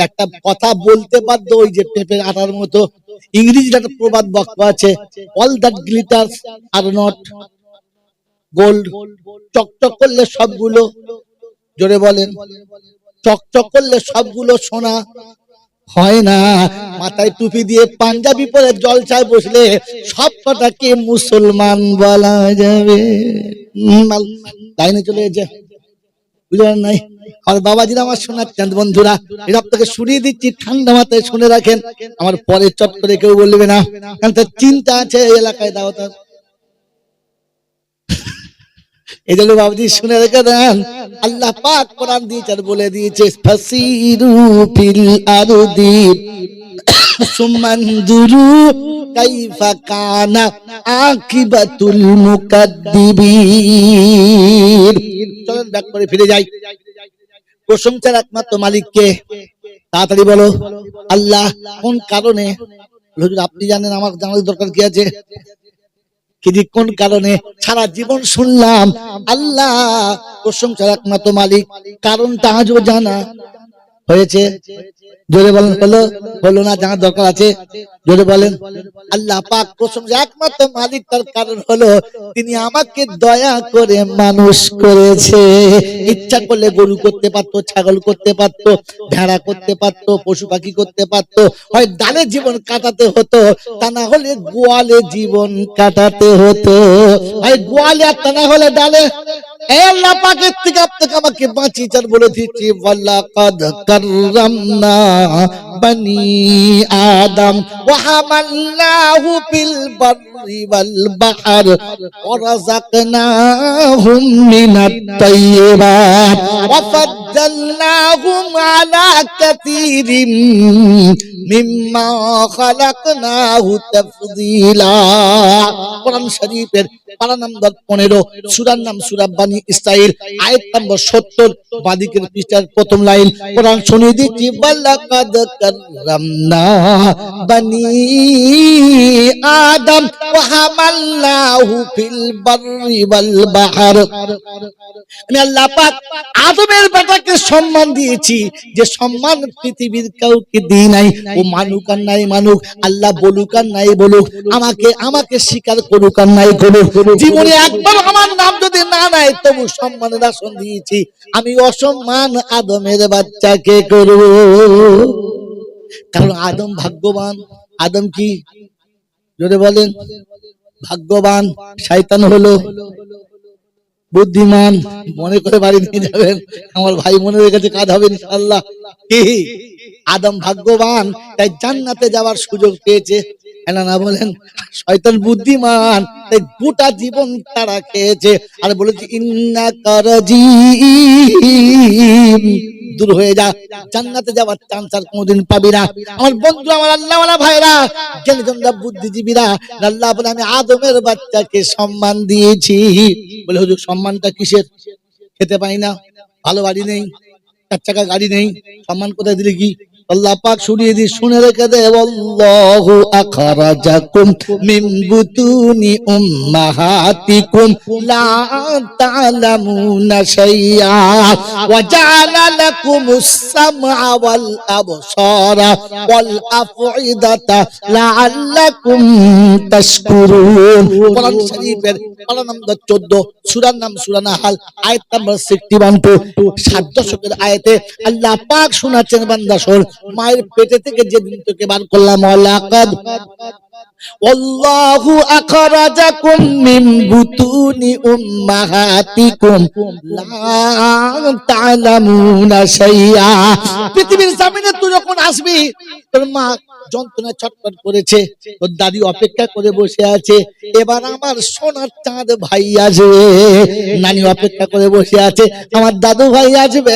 একটা কথা বলতে বাধ্য, ওই যে পেঁপের আটার মতো। ইংরেজিতে একটা প্রবাদ বাক্য আছে, all that glitters R not gold. চকচক করলে সবগুলো, জোরে বলেন, চকচক করলে সবগুলো সোনা হয় না। মাথায় টুপি দিয়ে পাঞ্জাবি পরে জলসায় বসলে সব কটাকে মুসলমান বলা যাবে। লাইনে চলে গেছে, বুঝলেন নাই? আর বাবাজিরা আমার শোনাচ্ছেন বন্ধুরা, এটা আপনাকে শুনিয়ে দিচ্ছি, ঠান্ডা মাথায় শুনে রাখেন। আমার পরে চট করে কেউ বলবে না, কারণ তার চিন্তা আছে এই এলাকায় দাও তার। এই জন্য বাবাজি শুনে রেখে দেন, আল্লাহ পাক কোরআন দিয়েছে আর বলে দিয়েছে, ফাসিরু ফিল আরদি সুম্মানজুরু কাইফা কানা আকিবাতুল মুকাদ্দিবিন। চলেন ব্যাক করে ফিরে যাই। প্রশংসার একমাত্র মালিককে, তাড়াতাড়ি বলো আল্লাহ। কোন কারণে? হুজুর আপনি জানেন, আমার জানার দরকার কি আছে? কিন্তু কোন কারণে? সারা জীবন শুনলাম আল্লাহ প্রশংসার একমাত্র মালিক, কারণটা আজও জানা হয়েছে? জোরে বলেন। হলো হলো না? জানার দরকার আছে, জোরে বলেন। আল্লাহ পাক প্রশংসা একমাত্র মালিক, তার কারণ হলো তিনি আমাকে দয়া করে মানুষ করেছে। ইচ্ছা করলে গরু করতে পারতো, ছাগল করতে পারতো, ভেড়া করতে পারতো, পশু পাখি করতে পারতো, হয় ডালে জীবন কাটাতে হতো, তা না হলে গোয়ালে জীবন কাটাতে হতো, হয় গোয়ালে আর তা না হলে ডালে। আল্লাহ পাকের থেকে আপনাকে আমাকে বাঁচিয়েছেন, বলে দিচ্ছি ওয়ালাকাদ কাররামনা বানি আদম ওয়া হামালনাহু ফিল বাররি ওয়াল বাহর ওয়া রাযাকনাহুম মিনাত তাইয়্যিবাত ওয়া ফাদ্দালনাহুম আলা কাসীরিন মিম্মা খালাকনাহু তাফদীলা। কোরআন শরীফের পারা নম্বর 15, সূরার নাম সূরা বানি ইসরাইল, আয়াত নম্বর 70, বাদিকের পৃষ্ঠার প্রথম লাইন। কোরআন শুনিয়ে দিচ্ছি ওয়ালাকাদ কাররামনা বানি আদম ওয়া হামালনাহু ফিল বাররি ওয়াল বাহর। আমি আল্লাহ পাক আদমের বেটাকে সম্মান দিয়েছি, যে সম্মান পৃথিবীর কাউকে দিই নাই। ও মানুক আর নাই মানুক, আল্লাহ বলুক আর নাই বলুক, আমাকে স্বীকার করুক আর নাই করুক, জীবনে একবার আমার নাম যদি না নেয় তবু সম্মানের আসন দিয়েছি। আমি অসম্মান আদমের বাচ্চাকে করব, কারণ আদম ভাগ্যবান। আদম কি? জোরে বলেন। ভাগ্যবান। শয়তান হলো বুদ্ধিমান। মনে করে বাড়ি নিয়ে যাবেন, আমার ভাই মনে রেখেছে, কাজ হবে ইনশাআল্লাহ। কি? আদম ভাগ্যবান, তাই জান্নাতে যাওয়ার সুযোগ পেয়েছে, না বলেন? শয়তান বুদ্ধিমান, তাই গোটা জীবন তারা খেয়েছে। আর বলেছে ইন্নাকা রাজিম, দূর হয়ে যা, জান্নাতে যাওয়ার চান্স আর কোনোদিন পাবি না। আমার বন্ধু, আমার আল্লাহওয়ালা ভাইরা, জ্ঞানীজনরা, বুদ্ধিজীবীরা, আল্লাহ বলে আমি আদমের বাচ্চাকে সম্মান দিয়েছি। বলে হুজুর সম্মানটা কিসের? খেতে পাই না, ভালো বাড়ি নেই, 4 চাকা গাড়ি নেই, সম্মান কোথায় দিলে কি? আল্লাহ পাক শুনিয়ে দি, শুনে রেখে দে। আল্লাহু আখরাজাকুম মিন বুতুনি উম্মাহাতিকুম লা তা'লামুনা শাইআ ওয়া জা'আলা লাকুমুস সামআ ওয়াল আবসারা ওয়াল আফইদাতা লাআল্লাকুম তাশকুরুন। কোরআন শরীফের পারা নম্বর 14, সূরার নাম সূরা নাহাল, আয়াত নম্বর 61, 7 দশকের আয়াতে আল্লাহ পাক শোনাচ্ছেন, বান্দা শোন, মায়ের পেটে থেকে যেদিন তোকে বার করলাম, ওয়ালাকাদ আল্লাহু আখরাজাকুম মিন বুতুনি উম্মাহাতিকুম লা তা'লামুনা শাইআ। পৃথিবীর জমিনে তুই যখন আসবি, তোর মা যন্ত্রণা ছটফট করেছে, তোর দাদি অপেক্ষা করে বসে আছে, এবার আমার সোনার চাঁদ ভাই আসবে। নানি অপেক্ষা করে বসে আছে, আমার দাদু ভাই আসবে।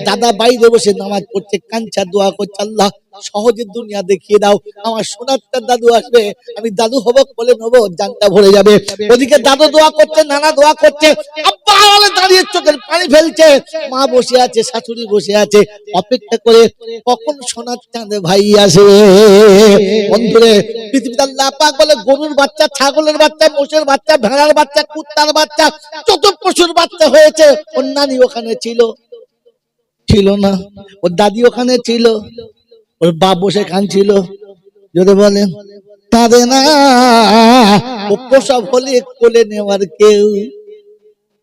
দাদা বাইরে বসে নামাজ পড়ছে, কাঞ্চা দোয়া করছে, আল্লাহ সহজে দুনিয়া দেখিয়ে দাও, আমার সোনারটা দাদু আসবে, আমি দাদু হব, বলে নেবো, জানটা ভরে যাবে। ওদিকে দাদু দোয়া করছে, নানা দোয়া করছে, আব্বা দাঁড়িয়ে চোখের পানি ফেলছে, মা বসে আছে, শাশুড়ি বসে আছে, অপেক্ষা করে কখন সোনার চাঁদ ভাই আসবে। বন্ধুরে, পৃথিবীতে আল্লাহ পাক বলে গরুর বাচ্চা, ছাগলের বাচ্চা, মোষের বাচ্চা, ভেড়ার বাচ্চা, কুত্তার বাচ্চা, যত পশুর বাচ্চা হয়েছে, ওর নানি ওখানে ছিল? ছিল না। ওর দাদি ওখানে ছিল? ওর বাপ বসে কাঁদছিল? যদি বলেন কাঁদে না। ও প্রসব হলে কোলে নেওয়ার কেউ,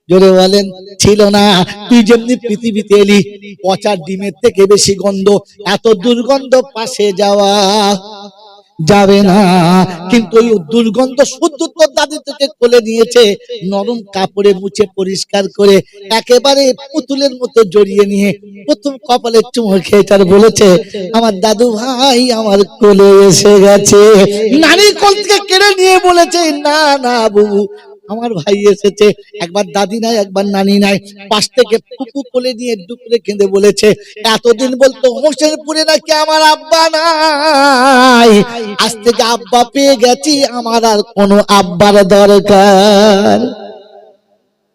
জোরে বলেন, ছিল না। তুই যেমনি পৃথিবীতে এলি, পচা ডিমের থেকে বেশি গন্ধ, এত দুর্গন্ধ পাশে যাওয়া যাবে না। কিন্তু ওই দুর্গন্ধ শুদ্ধ তোর দাদি তোকে কোলে নিয়েছে, নরম কাপড়ে মুছে পরিষ্কার করে একেবারে পুতুলের মতো জড়িয়ে নিয়ে প্রথম কপালে চুমো খেয়ে তার বলেছে, আমার দাদু ভাই আমার কোলে এসে গেছে। নারী কোল থেকে কেড়ে নিয়ে বলেছে, না না বাবু, আমার ভাই এসেছে, একবার দাদি নাই একবার নানি নাই, পাশ থেকে ফুপু কোলে নিয়ে ডুকরে কেঁদে বলেছে, এতদিন বলতো হোসেনপুরে নাকি আমার আব্বা নাই, আজ থেকে আব্বা পেয়ে গেছি, আমার আর কোনো আব্বার দরকার।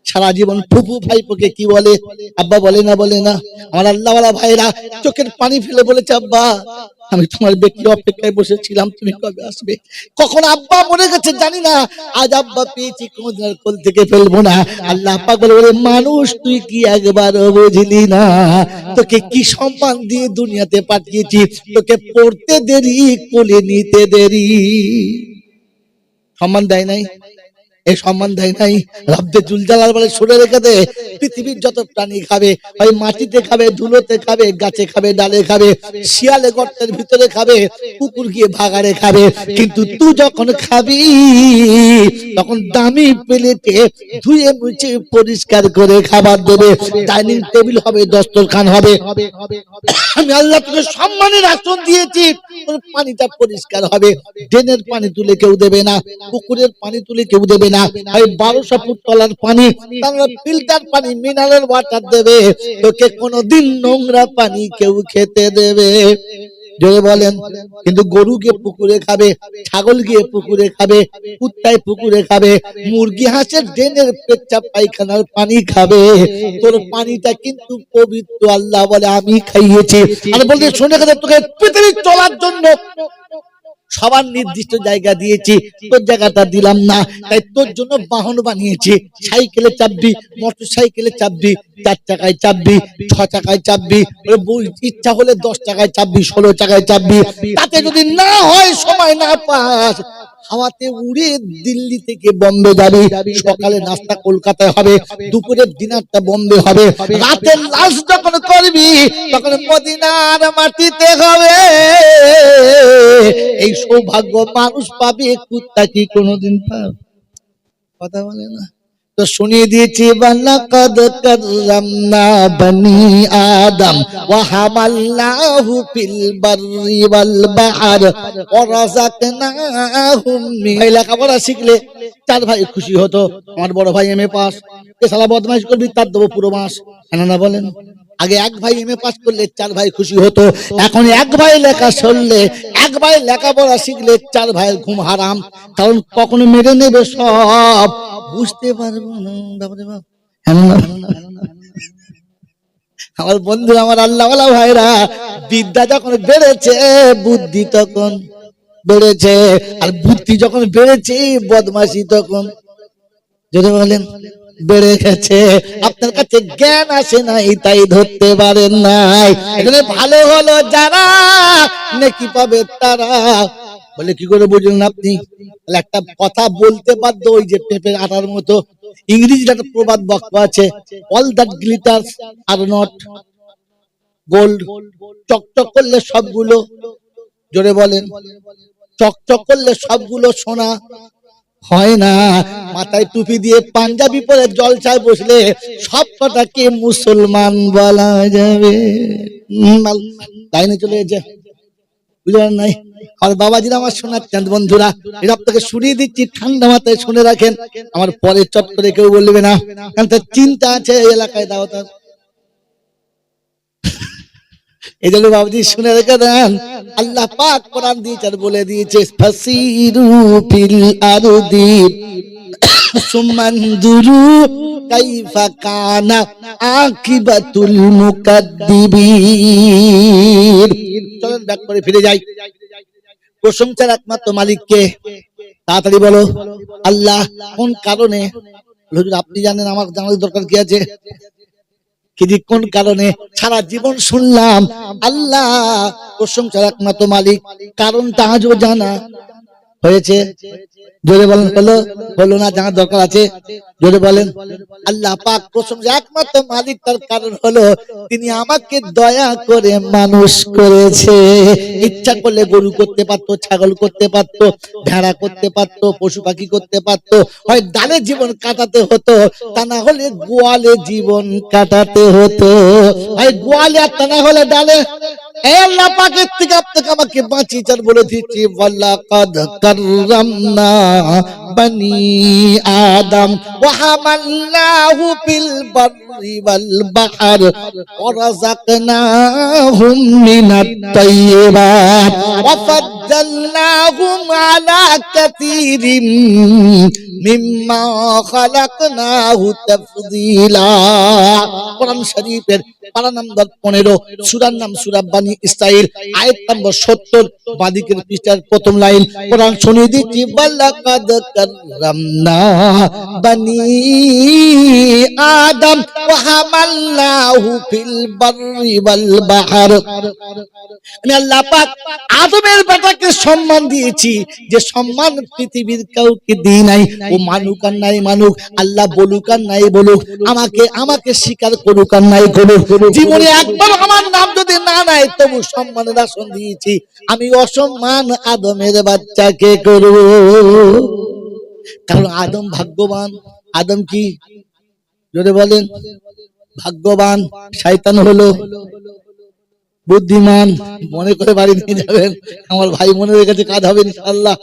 সারা জীবন ফুপু ভাইপোকে কি বলে, আব্বা বলে না, বলে না। আমার আল্লাহওয়ালা ভাইরা চোখের পানি ফেলে বলেছে, আব্বা আমি তোমার ব্যক্তি অপেক্ষায় বসেছিলাম, তুমি কবে আসবে। কখন আব্বা মরে গেছে জানি না, আজ আব্বা পেয়েছি, কোনদিন আর কোল থেকে ফেলবো না। আল্লাহ পাক বলে, মানুষ তুই কি একবারও বুঝলি না, তোকে কি সম্মান দিয়ে দুনিয়াতে পাঠিয়েছি, তোকে পড়তে দেরি, কোলে নিতে দেরি। সম্মান দেয় নাই, এই সম্মান দেয় নাই। রব্বে জুলজালাল বলে, শুনে রেখে দে, পৃথিবীর যত প্রাণী খাবে, ওই মাটিতে খাবে, ধুলোতে খাবে, গাছে খাবে, ডালে খাবে, শিয়ালে গর্তের ভিতরে খাবে, কুকুর গিয়ে ভাগাড়ে খাবে, কিন্তু তুই যখন খাবি তখন দামি প্লেটে ধুয়ে মুছে পরিষ্কার করে খাবার দেবে, ডাইনিং টেবিল হবে, দস্তরখান হবে। আমি আল্লাহ তোকে সম্মানের আসন দিয়েছি, তোর পানিটা পরিষ্কার হবে, ড্রেনের পানি তুলে কেউ দেবে না, পুকুরের পানি তুলে কেউ দেবে না, 1200 ফুট তলার পানি, ফিল্টার পানি, মিনারেল ওয়াটার দেবে, তোকে কোনোদিন নোংরা পানি কেউ খেতে দেবে। জোরে বলেন। কিন্তু গরু গিয়ে পুকুরে খাবে, ছাগল গিয়ে পুকুরে খাবে, কুত্তায় পুকুরে খাবে, মুরগি হাঁসের ড্রেনের পেচ্ছাপ পায়খানার পানি খাবে, তোর পানিটা কিন্তু পবিত্র। আল্লাহ বলে, আমি খাইয়েছি। আর বলতে শুনে গেছে, তোকে পৃথিবী চলার জন্য সবার নির্দিষ্ট জায়গা দিয়েছি, তোর জায়গাটা দিলাম না, তাই তোর জন্য বাহন বানিয়েছি। সাইকেলে চাপবি, মোটর সাইকেলে চাপবি, 4 চাকায় চাপবি, 6 চাকায় চাপবি, ইচ্ছা হলে 10 চাকায় চাপবি, 16 চাকায় চাপবি। তাতে যদি না হয়, সময় না পাস, হাওয়াতে উড়ে দিল্লি থেকে বম্বে যাবি, সকালে নাস্তা কলকাতায় হবে, দুপুরের ডিনারটা বম্বে হবে, রাতের লাঞ্চ যখন করবি তখন মদিনার মাটিতে হবে। এই সৌভাগ্য মানুষ পাবে, কুত্তা কি কোনোদিন পাবে? কথা বলে না তো শুনিয়ে দিয়েছি, ওয়ালাকাদ কাররামনা বনি আদম ওয়া হামালনাহু ফিল বাররি ওয়াল বাহর ওয়া রাযাকনাহুম মিন। লেখাপড়া শিখলে 4 ভাই খুশি হতো, আমার বড় ভাই এমএ পাস, এ শালা বদমাইশ করবি তার দেবো পুরো মাস। না বলেন, আগে 1 ভাই এমএ পাস করলে 4 ভাই খুশি হতো, এখন 1 ভাই লেখা শুনলে, 1 ভাই লেখাপড়া শিখলে 4 ভাইয়ের ঘুম হারাম, কারণ কখনো মেরে নেবে সব, বুঝতে পারবো না। আমার বন্ধু, আমার আল্লাহওয়ালা ভাইরা, বিদ্যা যখন বেড়েছে, বুদ্ধি তখন বেড়েছে, আর বুদ্ধি যখন বেড়েছে, বদমাশি তখন যদি বলেন বেড়ে গেছে। আপনার কাছে জ্ঞান আসে নাই, তাই ধরতে পারেন নাই। এখানে ভালো হলো যারা, নেকি পাবে তারা। বলে কি করে বুঝলেন আপনি? একটা কথা বলতে বাধ্য, ওই যে পেঁপের আটার মতো। ইংরেজিতে একটা প্রবাদ বাক্য আছে, all that glitters are not gold. চকচক করলে সবগুলো, জোরে বলেন, চকচক করলে সবগুলো সোনা হয় না। মাথায় টুপি দিয়ে পাঞ্জাবি পরে জলসায় বসলে সব কটাকে মুসলমান বলা যাবে? লাইনে চলে এসে বুঝলেন নাই? আর বাবাজিরা আমার শোনাচ্ছেন বন্ধুরা, এটা আপনাকে শুনিয়ে দিচ্ছি, ঠান্ডা মাথায় শুনে রাখেন, আমার পরে চট করে কেউ বলবে না, কারণ তার চিন্তা আছে এই এলাকায় দাওয়াত। এই জন্য বাবাজি শুনে রেখে দেন, আল্লাহ পাক কোরআন দিয়েছে আর বলে দিয়েছে, ফাসিরু ফিল আরদি সুমানদুরু কাইফা কানা আকিবাতুল মুকাদ্দিবিন। চলেন ব্যাক করে ফিরে যাই। প্রশংসার একমাত্র মালিককে, তাড়াতাড়ি বলো আল্লাহ। কোন কারণে? হুজুর আপনি জানেন, আমার জানার দরকার কি আছে? কিন্তু কোন কারণে? সারা জীবন শুনলাম আল্লাহ প্রশংসার একমাত্র মালিক, কারণটা আজও জানা হয়েছে? জোরে বলেন, হলো না? জানার দরকার আছে, জোরে বলেন। আল্লাহ পাক প্রশংসা একমাত্র মালিক, তার কারণ হলো তিনি আমাকে দয়া করে মানুষ করেছে। ইচ্ছা করলে গরু করতে পারতো, ছাগল করতে পারতো, ভেড়া করতে পারতো, পশু পাখি করতে পারতো, হয় ডালে জীবন কাটাতে হতো, তা না হলে গোয়ালে জীবন কাটাতে হতো, হয় গোয়ালে আর তা না হলে ডালে। এ আল্লাহ পাকের থেকে আপনাকে আমাকে বাঁচিয়ে বলে দিচ্ছি ওয়ালাকাদ কাররামনা বানি আদম ওয়া হামালনাহু ফিল বাররি ওয়াল বাহর ওয়া রাযাকনাহুম মিনাত তাইয়্যিবাত ওয়া ফাদ্দালনাহুম আলা কাসীরিম মিম্মা খালাকনাহু তাফদীলা। কোরআন শরীফের পারা নাম্বার 15, সূরার নাম সূরা বনী ইসরাইল, আয়াত নম্বর 70, বাদিকের পৃষ্ঠার প্রথম লাইন। কোরআন শুনিয়ে দিচ্ছি ওয়ালাকাদ কাররামনা বনী আদম ওয়া হামালনাহু ফিল বাররি ওয়াল বাহর। আমি আল্লাহ পাক আদমের বেটাকে সম্মান দিয়েছি, যে সম্মান পৃথিবীর কাউকে দিই নাই। ও মানুক আর নাই মানুক, আল্লাহ বলুক আর নাই বলুক, আমাকে স্বীকার করুক আর নাই করুক, জীবনে একবার আমার নাম যদি না নেয় তবু সম্মানের আসন দিয়েছি। আমি অসম্মান আদমের বাচ্চাকে করব, কারণ আদম ভাগ্যবান। আদম কি জোরে বলেন? ভাগ্যবান। শয়তান হলো বুদ্ধিমান। মনে করে বাড়ি নিয়ে যাবেন, আমার ভাই মনে রেখেছে, কাজ হবে ইনশাআল্লাহ।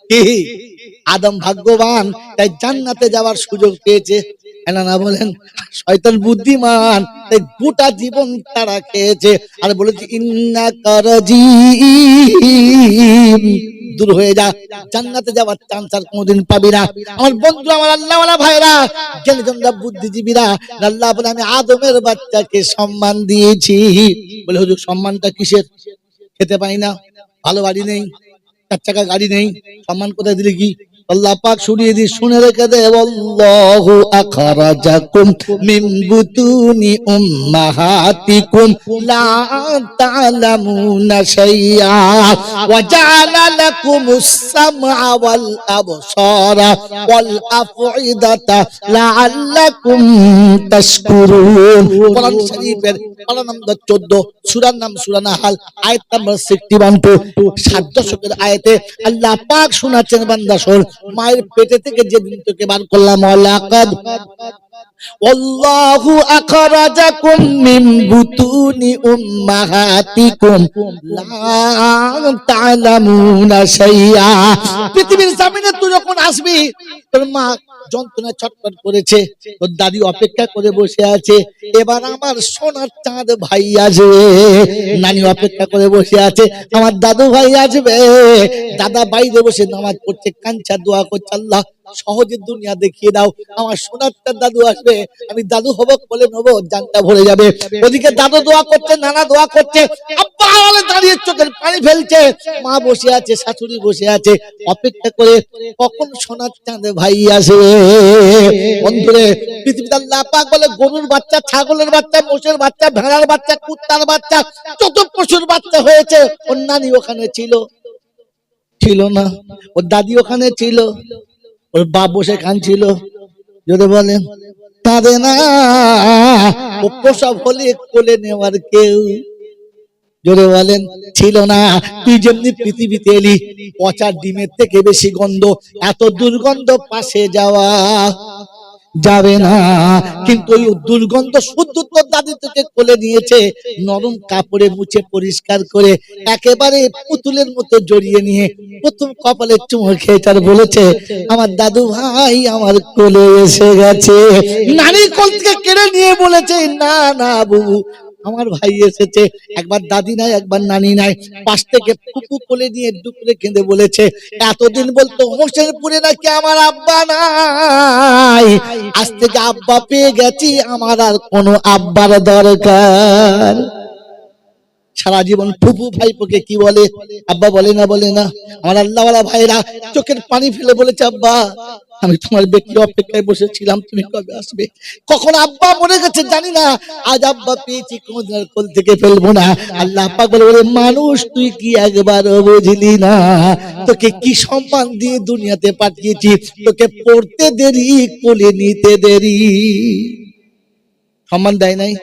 কি আদম ভাগ্যবান, তাই জান্নাতে যাওয়ার সুযোগ পেয়েছে, না বলেন? শয়তান বুদ্ধিমান, তাই গোটা জীবন তারা খেয়েছে। আর বলেছে ইন্নাকা রাজিম, দূর হয়ে যা, জান্নাতে যাওয়ার চান্স আর কোনোদিন পাবি না। আমার বন্ধু, আমার আল্লাহওয়ালা ভাইরা, জ্ঞানীজনরা, বুদ্ধিজীবীরা, আল্লাহ বলে আমি আদমের বাচ্চাকে সম্মান দিয়েছি। বলে হুজুর সম্মানটা কিসের? খেতে পাই না, ভালো বাড়ি নেই, 4 চাকা গাড়ি নেই, সম্মান কোথায় দিলে কি? আল্লাহ পাক শুনিয়ে দি, শুনে রেখে দে, আল্লাহু আখরাজাকুম মিন বুতুনি উম্মাহাতিকুম লা তা'লামুনা শাইআ ওয়া জা'আলা লাকুমুস সামআ ওয়াল আবসারা ওয়াল আফইদাতা লাআল্লাকুম তাশকুরুন। কোরআন শরীফের পারা নম্বর 14, সূরার নাম সূরা নাহাল, আয়াত নম্বর 61, 7 দশকের আয়াতে আল্লাহ পাক শোনাচ্ছেন, বান্দা শোন, মায়ের পেটে থেকে যেদিন তোকে বার করলাম, ওয়ালাকাদ আল্লাহু আখরাজাকুম মিন বুতুনি উম্মাহাতিকুম লা তা'লামুনা শাইআ। পৃথিবীর জমিনে তুই যখন আসবি, তোর মা যন্ত্রণা ছটফট করেছে, তোর দাদি অপেক্ষা করে বসে আছে, এবার আমার সোনার চাঁদ ভাই আসবে। নানি অপেক্ষা করে বসে আছে, আমার দাদু ভাই আসবে। দাদা বাইরে বসে নামাজ পড়ছে, কাঞ্চা দোয়া করছে, আল্লাহ সহজে দুনিয়া দেখিয়ে দাও, আমার সোনারটা দাদু আসবে, আমি দাদু হব, বলে নেবো, জানটা ভরে যাবে। ওদিকে দাদু দোয়া করছে, নানা দোয়া করছে, আব্বা দাঁড়িয়ে চোখের পানি ফেলছে, মা বসে আছে, শাশুড়ি বসে আছে, অপেক্ষা করে কখন সোনার চাঁদ ভাই আসবে। বন্ধুরে, পৃথিবীতে আল্লাহ পাক বলে গরুর বাচ্চা, ছাগলের বাচ্চা, মোষের বাচ্চা, ভেড়ার বাচ্চা, কুত্তার বাচ্চা, যত পশুর বাচ্চা হয়েছে, ওর নানি ওখানে ছিল না, ওর দাদি ওখানে ছিল, ওর বাপ বসে কাঁদছিল, যদি বলেন কাঁদে না, ও প্রসব হলে কোলে নেওয়ার কেউ, জোরে বলেন, ছিল না। তুই যেমনি পৃথিবীতে এলি, পচা ডিমের থেকে বেশি গন্ধ, এত দুর্গন্ধ পাশে যাওয়া যাবে না। কিন্তু ওই দুর্গন্ধ শুদ্ধ তোর দাদি তোকে কোলে নিয়েছে, নরম কাপড়ে মুছে পরিষ্কার করে একেবারে পুতুলের মতো জড়িয়ে নিয়ে প্রথম কপালে চুমো খেয়েছে আর বলেছে, আমার দাদু ভাই আমার কোলে এসে গেছে। নানির কোল থেকে কেড়ে নিয়ে বলেছে, না না বাবু, আমার ভাই এসেছে। একবার দাদি নাই, একবার নানি নাই, পাশ থেকে ফুপু কোলে নিয়ে দুপুরে কেঁদে বলেছে, এতদিন বলতো হোসেনপুরে নাকি আমার আব্বা নাই, আজ থেকে আব্বা পেয়ে গেছি, আমার আর কোনো আব্বার দরকার। সারা জীবন ফুপু ভাইপোকে কি বলে, আব্বা বলে না, বলে না। আমার আল্লাহওয়ালা ভাইরা চোখের পানি ফেলে বলেছে, আব্বা আমি তোমার ব্যক্তি অপেক্ষায় বসেছিলাম, তুমি কবে আসবে। কখন আব্বা মরে গেছে জানি না, আজ আব্বা পেয়েছি, কোনদিন আর কোল থেকে ফেলবো না। আল্লাহ পাক বলে, মানুষ তুই কি একবারও বুঝলি না, তোকে কি সম্মান দিয়ে দুনিয়াতে পাঠিয়েছি, তোকে পড়তে দেরি, কোলে নিতে দেরি, সম্মান দেয় নাই?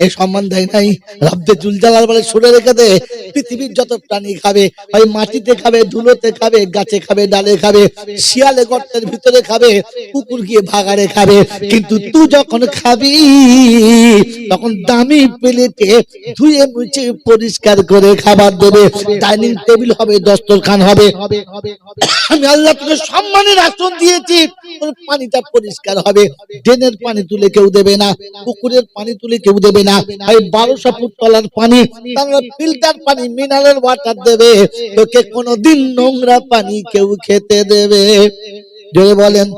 এই সম্মান দেয় নাই। রব্বে জুল জালাল বলে শুনে রেখে দে, পৃথিবীর যত প্রাণী খাবে, ওই মাটিতে খাবে, ধুলোতে খাবে, গাছে খাবে, ডালে খাবে, শিয়ালে গর্তের ভিতরে খাবে, কুকুর গিয়ে ভাগাড়ে খাবে, কিন্তু তুই যখন খাবি তখন দামি প্লেটে ধুয়ে মুছে পরিষ্কার করে খাবার দেবে, ডাইনিং টেবিল হবে, দস্তরখান হবে। আমি আল্লাহ তোকে সম্মানের আসন দিয়েছি, তোর পানিটা পরিষ্কার হবে, ড্রেনের পানি তুলে কেউ দেবে না, পুকুরের পানি তুলে কেউ দেবে না, এই 1200 ফুট তলার পানি, তারা ফিল্টার পানি, মিনারেল ওয়াটার দেবে, তোকে কোনোদিন নোংরা পানি কেউ খেতে দেবে? জোরে বলেন।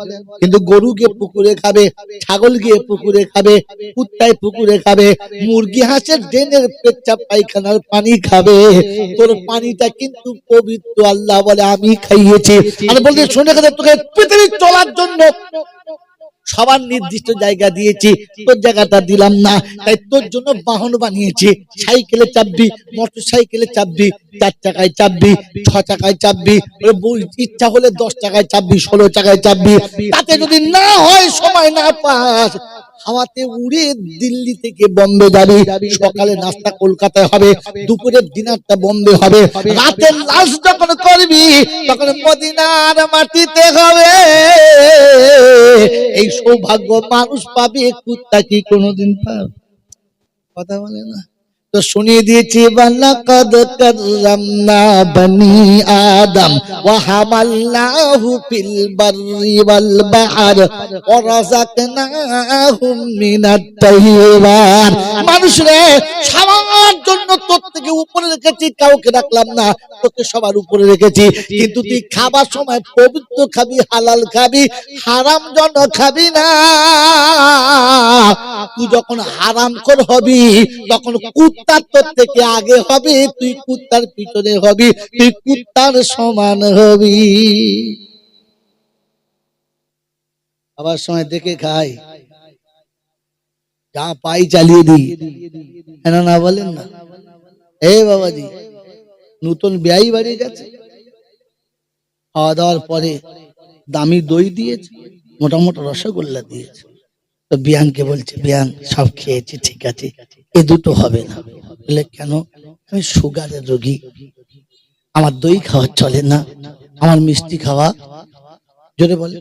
কিন্তু গরু গিয়ে পুকুরে খাবে, ছাগল গিয়ে পুকুরে খাবে, কুত্তায় পুকুরে খাবে, মুরগি হাঁসের ড্রেনের পেচ্ছাপ পায়খানার পানি খাবে, তোর পানিটা কিন্তু পবিত্র। আল্লাহ বলে আমি খাইয়েছি। আর বলতে শুনে গেছে তোকে পৃথিবী চলার জন্য সবার নির্দিষ্ট জায়গা দিয়েছি, তোর জায়গাটা দিলাম না, তাই তোর জন্য বাহন বানিয়েছি। সাইকেলে চাপবি, মোটর সাইকেলে চাপবি, 4 চাকায় চাপবি, 6 চাকায় চাপবি, ইচ্ছা হলে 10 চাকায় চাপবি, 16 চাকায় চাপবি। তাতে যদি না হয়, সময় না পাস, হাওয়াতে উড়ে দিল্লি থেকে বম্বে যাবি, সকালে নাস্তা কলকাতায় হবে, দুপুরের ডিনারটা বম্বে হবে, রাতের লাঞ্চ যখন করবি তখন মদিনার মাটিতে হবে। এই সৌভাগ্য মানুষ পাবে, কুত্তা কি কোনোদিন পাবে? কথা বলে না তো শুনিয়ে দিয়েছি, ওয়ালাকাদ কাররামনা বনি আদম ওয়া হামালনাহু ফিল বাররি ওয়াল বাহর ওয়া রাযাকনাহুম মিনাত তাইয়্যিবাত। মানুষ রে, সবার জন্য তোর থেকে উপরে রেখেছি, কাউকে রাখলাম না, তোকে সবার উপরে রেখেছি, কিন্তু তুই খাবার সময় পবিত্র খাবি, হালাল খাবি, হারাম জন খাবি না। তুই যখন হারামখোর হবি তখন কুত্তার তোর থেকে আগে হবে, তুই কুত্তার পিছনে হবি, তুই কুত্তার সমান হবি। খাবার সময় দেখে খাই, যা পাই চালিয়ে দিই, না বলেন না? এ বাবাজি, নতুন বিয়ে বাড়ি গেছে, খাওয়া দাওয়ার পরে দামি দই দিয়েছে, মোটা মোটা রসগোল্লা দিয়েছে, তো বিয়ানকে বলছে, বিয়ান সব খেয়েছি ঠিক আছে, এ দুটো হবে না। বলে কেন? আমি সুগারের রোগী, আমার দই খাওয়া চলে না, আমার মিষ্টি খাওয়া জোরে বলে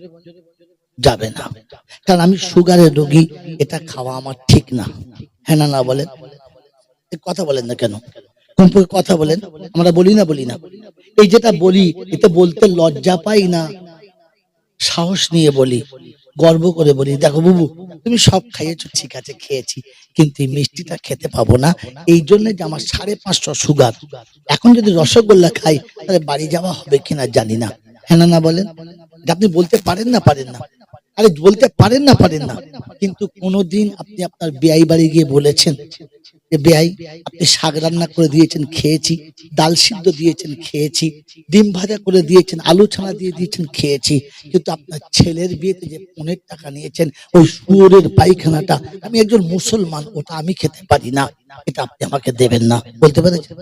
যাবে না, কারণ আমি সুগারের রোগী, এটা খাওয়া আমার ঠিক না। হ্যাঁ না বলেন? কথা বলেন না কেন? কথা বলেন। আমরা বলি না? এই যেটা বলি, এটা বলতে লজ্জা পাই না, সাহস নিয়ে বলি, গর্ব করে বলি, দেখো বাবু, তুমি সব খাইয়েছো ঠিক আছে, খেয়েছি, কিন্তু এই মিষ্টিটা খেতে পাবো না, এই জন্য যে আমার 550 সুগার। এখন যদি রসগোল্লা খাই তাহলে বাড়ি যাওয়া হবে কিনা জানি না। হ্যাঁ না বলেন? আপনি বলতে পারেন না? আরে বলতে পারেন না, কিন্তু কোনোদিন আপনি আপনার বেয়াই বাড়ি গিয়ে বলেছেন যে বেয়াই, আপনি শাক রান্না করে দিয়েছেন, খেয়েছি, ডাল সিদ্ধ দিয়েছেন, খেয়েছি, ডিম ভাজা করে দিয়েছেন, আলু ছানা দিয়ে দিয়েছেন, খেয়েছি, কিন্তু আপনার ছেলের বিয়েতে যে 15 টাকা নিয়েছেন, ওই শুয়োরের পায়খানাটা, আমি একজন মুসলমান, ওটা আমি খেতে পারি না, এটা আপনি আমাকে দেবেন না। বলতে পেরেছেন?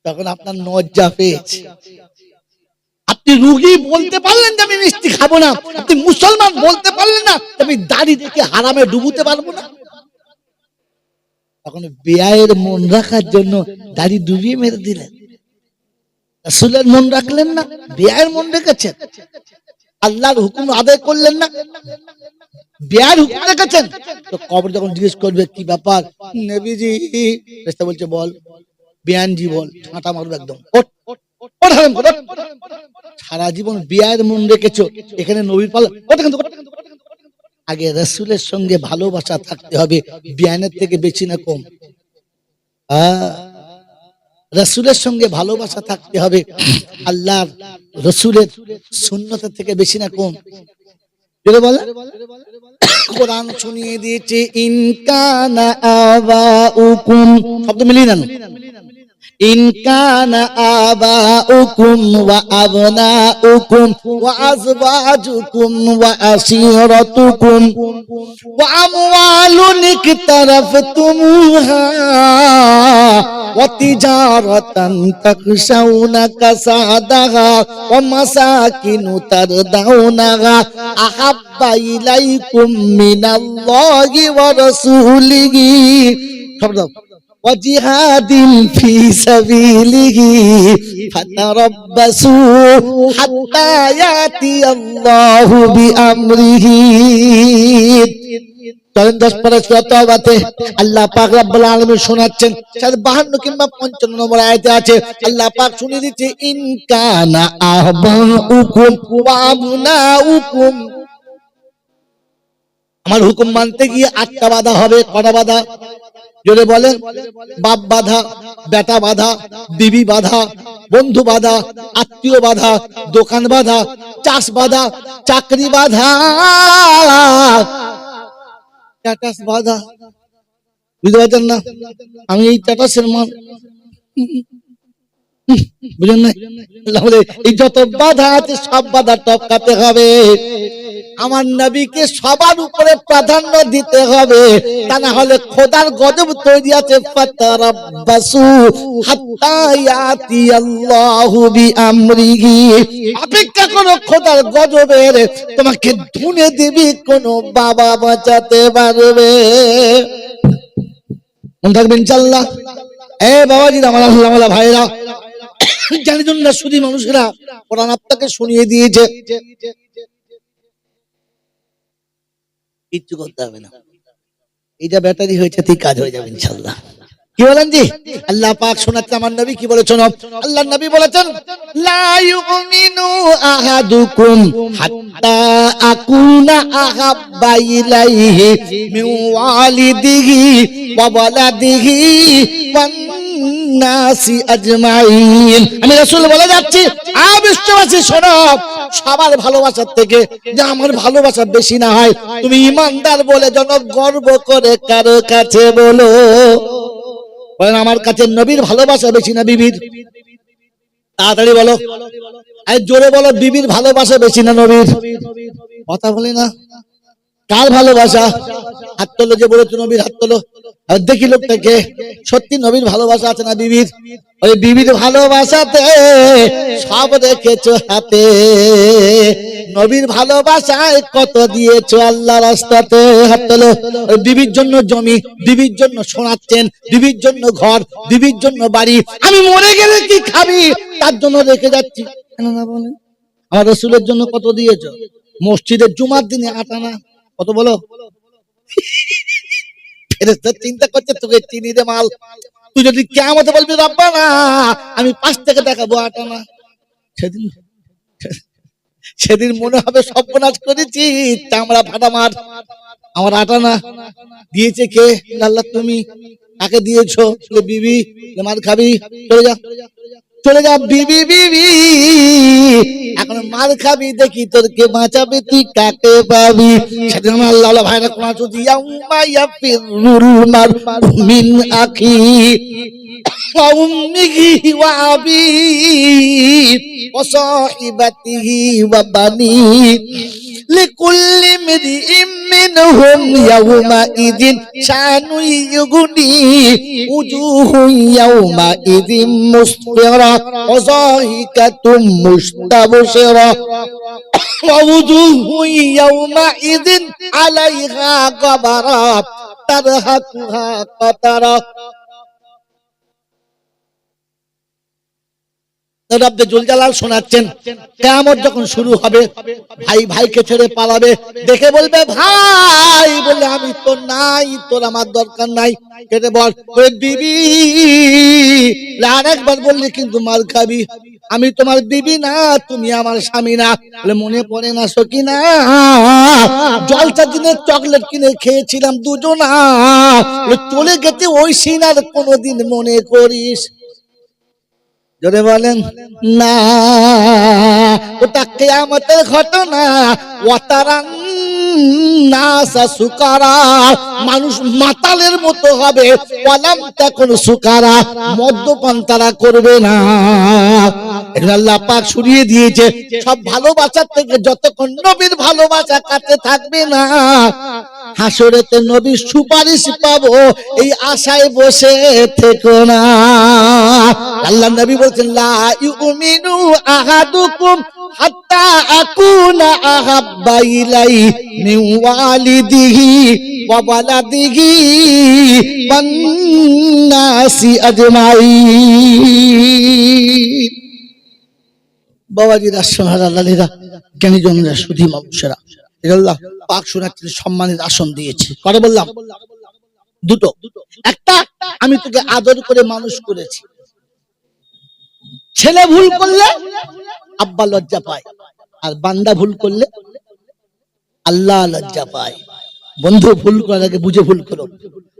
তখন আপনার লজ্জা পেয়েছে। আপনি রুগী বলতে পারলেন যে আমি মিষ্টি খাবো না, আপনি মুসলমান বলতে পারলেন না আমি দাড়ি দেখে হারামে ডুবুতে পারবো না। তখন বেয়ায়ের মন রাখার জন্য দাড়ি ডুবিয়ে মেরে দিলেন, রাসূলের মন রাখলেন না, বেয়ায়ের মন রেখেছেন, আল্লাহর হুকুম আদায় করলেন না, বেয়ায়ের হুকুম রেখেছেন। তো কবর যখন জিজ্ঞেস করবে কি ব্যাপার নবীজি, ফেরেশতা বলছে বল, বেয়ানজি বল, ঠাঁটা মারবে একদম, সারা জীবন বিয়ের মন রেখেছো, এখানে নবীর পাল, আগে রাসূলের সঙ্গে ভালোবাসা থাকতে হবে, বিয়ানের থেকে বেশি না কম। রাসূলের সঙ্গে ভালোবাসা থাকতে হবে, আল্লাহর রাসূলের সুন্নতের থেকে বেশি না কম। কোরআন শুনিয়ে দিয়েছে, ইন কানা আবাউকুম, শব্দ মিলিয়ে নেন, ইন কানা আবাউকুম ওয়া আবনাউকুম ওয়া আযওয়াজুকুম ওয়া আশীরাতুকুম ওয়া আমওয়ালুন ইকতারাফতুমুহা ওয়া তিজারাতান তাখশাউনা কাসাদাহা ওয়া মাসাকিনু তারদাউনাহা আহাব্বা ইলাইকুম মিনাল্লাহি ওয়া রাসূলিহি وجهاد في سبيله فتربصوا حتى يأتي الله بأمره চলেন 10 পারা সূরা তাওবাতে আল্লাহ পাক রব্বুল আলামিন শোনাচ্ছেন 52 কিংবা 55 নম্বর আয়াতে আছে আল্লাহ পাক শুনিয়ে দিচ্ছে ইন কানা আবাউকুম ওয়া আবনাউকুম আমার হুকুম মানতে গিয়ে 8টা বাধা হবে কটা বাধা জোরে বলেন বাপ বাধা বেটা বাধা বিবি বাধা বন্ধু বাধা আত্মীয় বাধা দোকান বাধা চাষ বাধা চাকরি বাধা স্ট্যাটাস বাধা বুঝতে পারছেন না আমি এই স্ট্যাটাসের মান বুঝলেন না এই যত বাধা আছে সব বাধা টপকাতে হবে আমার নবীকে সবার উপরে প্রাধান্য দিতে হবে তা না হলে খোদার গজব তৈরি আছে ফাতারাব্বাসু হাত্তা ইয়াতি আল্লাহু বিআমরিহি অপেক্ষা করো খোদার গজবের তোমাকে ধুনে দিবি কোন বাবা বাঁচাতে পারবে মনে থাকবে ইনশাআল্লাহ এ বাবাজি আমার আল্লাহ ওয়ালা ভাইরা জানি না শুধু মানুষেরা কোরআন আপনাকে শুনিয়ে দিয়েছে কিচ্ছু করতে হবে না এটা ব্যাটারি হয়েছে ঠিক কাজ হয়ে যাবে ইনশাআল্লাহ কি বলেন জি আল্লাহ পাক শোনাচ্ছে আমার নবী কি বলেছেন আল্লাহর নবী বলেছেন লা ইউমিনু আহাদুকুম হাত্তা আকুনা আহাব্বা ইলাইহি মিন ওয়ালিদিহি ওয়া ওয়ালাদিহি ওয়ান নাসি আজমাইন আমি রাসূল বলে যাচ্ছি বিশ্ববাসী শোনো সবার ভালোবাসার থেকে যে আমার ভালোবাসা বেশি না হয় তুমি ইমানদার বলে যেন গর্ব করে কারো কাছে বলো বলেন আমার কাছে নবীর ভালোবাসা বেশি না বিবির তাড়াতাড়ি বলো আর জোরে বলো বিবির ভালোবাসা বেশি না নবীর কথা বলে না কার ভালোবাসা হাত তোলো যে বলেছো নবীর হাত তোলো আর দেখি লোকটাকে সত্যি নবীর ভালোবাসা আছে না বিবির ওই বিবির ভালোবাসাতে সব রেখেছো হাতে নবীর ভালোবাসায় কত দিয়েছো আল্লাহ রাস্তাতে হাত তোলো ওই বিবির জন্য জমি বিবির জন্য শোনাচ্ছেন বিবির জন্য ঘর বিবির জন্য বাড়ি আমি মরে গেলে কি খাবি তার জন্য রেখে যাচ্ছি কেন না বলেন আমার রাসূলের জন্য কত দিয়েছো মসজিদের জুমার দিনে আটানা কত বলো ফেরেশতা চিন্তা করছে তোকে চিনি দে মাল তুই যদি কিয়ামতে বলবি রব্বানা আমি 5 টাকা দেখাবো আটানা সেদিন মনে হবে সর্বনাশ করেছি চামড়া ফাটা মার আমার আটানা দিয়েছে কে আল্লাহ তুমি কাকে দিয়েছো বিবি মার খাবি চলে যা বিবি বিবি এখন মার খাবি দেখি তোর কে বাঁচাবে তুই কাকে পাবি সেদিন আল্লাহ ভাইরা কোন যদি ইয়াউমা ইয়াফিরুল মারউ মিন আখি ওয়া উম্মিহি ওয়া আবি ওয়া সাহিবাতিহি ওয়া বানি লিকুল্লি ইমরিইম মিনহুম ইয়াউমা ইদিন শানু ইউগনি উজুহু ইয়াউমা ইদিন মুসফিরা ওয়া যাহিকাতুম মুস্তাবশিরা ওয়া উজুহু ইয়াউমা ইদিন আলাইহা গাবারা তারহাকুহা কাতারা রব্বে জুল জালাল শোনাচ্ছেন কিয়ামত যখন শুরু হবে ভাই ভাইকে ছেড়ে পালাবে দেখে বলবে ভাই বলে আমি তো নাই তোর আমার দরকার নাই কেটে বল ওই বিবি আরেকবার বললি কিন্তু মার খাবি আমি তোমার বিবি না তুমি আমার স্বামী না বলে মনে পড়ে না সকিনা জলটা দিনে চকলেট কিনে খেয়েছিলাম দুজনা চলে গেছে ওই সিনার কোনোদিন মনে করিস যদি বলেন না ওটা কিয়ামতের ঘটনা ওয়াতারান নাসা সুকারা, মানুষ মাতালের মতো হবে, ওয়ালাম তাকুন সুকারা, মদ্যপান তারা করবে না। আল্লাহ পাক শুনিয়ে দিয়েছে সব ভালোবাসার থেকে যতক্ষণ নবীর ভালোবাসা কাছে থাকবে না, হাসরেতে নবীর সুপারিশ পাবো এই আশায় বসে থেকো না। আল্লাহ নবী বলছেন লা ইউমিনু আহাদুকুম হাত্তা আকুনা আহাব্বা ইলাই মিন ওয়ালিদিহি ওয়া ওয়ালাদিহি ওয়ান নাসি আজমাইন। বাবাজিরা, সোনারা, জ্ঞানীজনরা, সুধী মানুষেরা, আল্লাহ পাক শোনাচ্ছেন সম্মানের আসন দিয়েছে। করে বললাম দুটো, একটা আমি তোকে আদর করে মানুষ করেছি, ছেলে ভুল করলে আব্বা লজ্জা পায়, আর বান্দা ভুল করলে আল্লাহ লজ্জা পায়। বন্ধু, ভুল করার আগে বুঝে ভুল করো।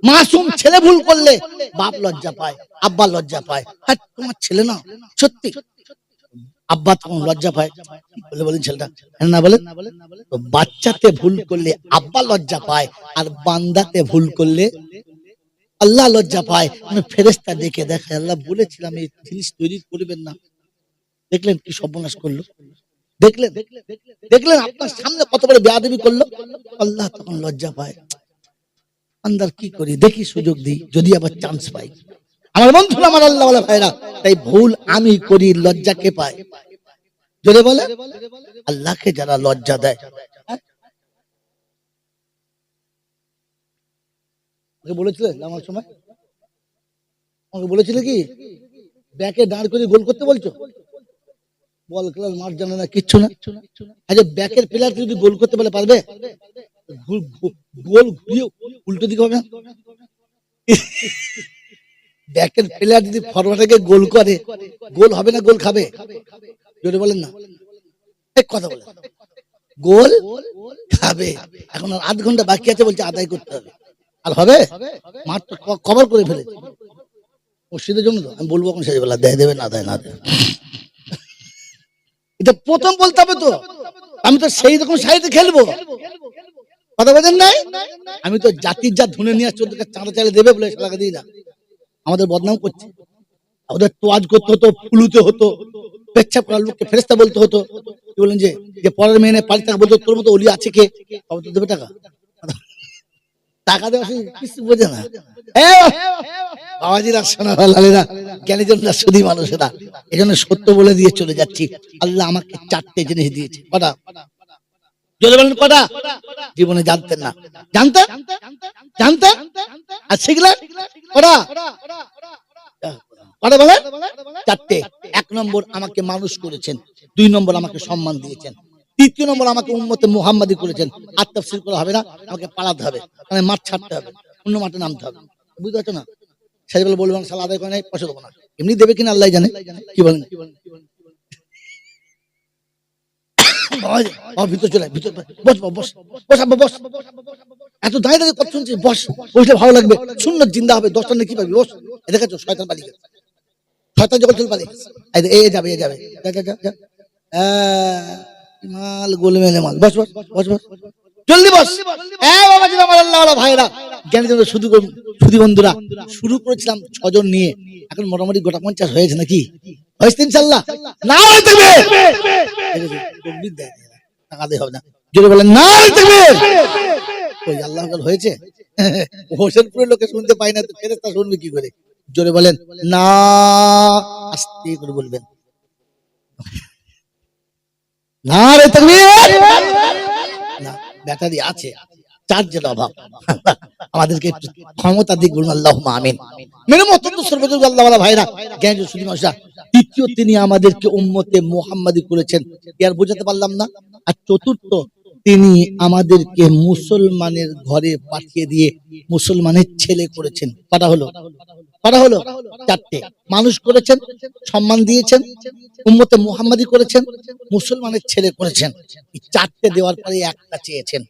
মাসুম ছেলে ভুল করলে বাপ লজ্জা পায়, আব্বা লজ্জা পায়। হ্যাঁ, তোমার ছেলে না, সত্যি আব্বা তখন লজ্জা পায় বলে বলেন ছেলেটা না বলে। তো বাচ্চাতে ভুল করলে আব্বা লজ্জা পায়, আর বান্দাতে ভুল করলে আল্লাহ লজ্জা পায়। ফেরেশতা ডেকে দেখে, আল্লাহ বলেছিলাম এই জিনিস তৈরি করবেন না, দেখলেন কি সর্বনাশ করলো, দেখলেন দেখলেন আপনার সামনে কত বড় বেয়াদবি করলো। আল্লাহ তখন লজ্জা পায়, আন্দার কি করি, দেখি সুযোগ দিই, যদি আবার চান্স পাই। আমার বন্ধুরা, আমার আল্লাহ ওয়ালা ভাইরা, তাই ভুল আমি করি, লজ্জা কে পায়? যদি বলে আল্লাহকে যারা লজ্জা দেয়। বলেছিলে আমার সময়, আমাকে বলেছিলে কি ব্যাকে দাঁড় করে গোল করতে বলছো? বল খেলার মাঠ জানে না, কিচ্ছু না। আচ্ছা, ব্যাকের প্লেয়ার যদি গোল করতে বলে পারবে? গোল ঘুরিয়ে উল্টো দিকে হবে না? ব্যাকের প্লেয়ার যদি ফরওয়ার্ডে গোল করে, গোল হবে না, গোল খাবে? জোরে বলেন না, এক কথা বলে, গোল খাবে। এখন আর আধ ঘন্টা বাকি আছে, বলছে আদায় করতে হবে। আর হবে? মাঠ তো কভার করে ফেলেছে মসজিদের জন্য। তো আমি বলবো এখন শেষ বেলা, দেয় দেবে না দেয় না দেয়, এটা প্রথম বলতে হবে। তো আমি তো সেই রকম সাইডে খেলবো, কথা বলেন নাই? আমি তো জাতির যা ধুনে নিয়ে আসছি, ওদেরকে চাঁদা চাইলে দেবে বলে লাগা দিই না। আমাদের বদনাম করছে, ওদের তোয়াজ করতে হতো, ফুলুতে হতো, পেচ্ছাপ করার লোককে ফেরেশতা বলতে হতো। কি বলেন যে পরের মেয়ে পালি টাকা বলতো, তোর মতো অলি আছে কে? তবে তো দেবে টাকা, টাকা দেওয়া কিছু বোঝে না। বাবাজিরা, সোনারা, জ্ঞানীজনরা, সুধী মানুষেরা, এই জন্য সত্য বলে দিয়ে চলে যাচ্ছি। আল্লাহ আমাকে 4টে জিনিস দিয়েছে। কটা? জোরে বলেন কটা? জীবনে জানতেন না, জানতেন জানতেন আর শিখলেন কটা? কটা বলেন? 4টে। 1 নম্বর, আমাকে মানুষ করেছেন। 2 নম্বর, আমাকে সম্মান দিয়েছেন। 3 নম্বর, আমাকে উম্মতে মুহাম্মাদি করেছেন। আর তাফসীর করা হবে না, আমাকে পালাতে হবে, মানে মাঠ ছাড়তে হবে, অন্য মাঠে নামতে হবে। বুঝতে পারছো না? সেই বলে বলবেন সালা আদায় করে নাই, পয়সা দেবো না। এমনি দেবে কিনা আল্লাহ জানে। কি বলেন? ভিতর চলে, ভিতর বস বস বস আব্বা বস। এত দাঁড়িয়ে দাঁড়িয়ে কথা শুনছিস, বস, বসলে ভালো লাগবে, সুন্নাত জিন্দা হবে, 10টা নেকি পাবি, বস। দেখেছো শয়তান পালিয়ে গেছে, শয়তান যখন চলে পালিয়ে গেছে। এ যাবে, এ যাবে, যা যা যা, মাল গোলমেলে মাল, বস বস বস বস, জলদি বস। বাবাজি, আমার আল্লাহ ওয়ালা ভাইরা, জ্ঞানীজনরা, সুধী বন্ধুরা, শুরু করেছিলাম 6 জন নিয়ে, এখন মোটামুটি গোটা 50 হয়েছে নাকি? হয়েছে ইনশাআল্লাহ? না হইতে টাকা দিয়ে হবে না, জোরে বলেন না হইতে ওই আল্লাহ হয়েছে। হোসেনপুরের লোকে শুনতে পাই না, তো ফেরেশতা শুনবে কি করে? জোরে বলেন না, আস্তে করে বলবেন না রে তাকবীর। না, ব্যাটারি আছে, চার্জের অভাব। আমাদেরকে ক্ষমতা দিক, বলুন আল্লাহুম্মা আমিন। মেরে মতন সর্বযোগ্য আল্লাহ ওয়ালা ভাইরা, জ্ঞানী সুধী মানুষরা, তৃতীয়, তিনি আমাদেরকে উম্মতে মুহাম্মাদি করেছেন। আর বোঝাতে পারলাম না। আর চতুর্থ, তিনি আমাদেরকে মুসলমানের ঘরে পাঠিয়ে দিয়ে মুসলমানের ছেলে করেছেন। কটা হলো? কটা হলো? 4টে। মানুষ করেছেন, সম্মান দিয়েছেন, উম্মতে মুহাম্মাদি করেছেন, মুসলমানের ছেলে করেছেন। এই 4টে দেওয়ার পরে একটা চেয়েছেন।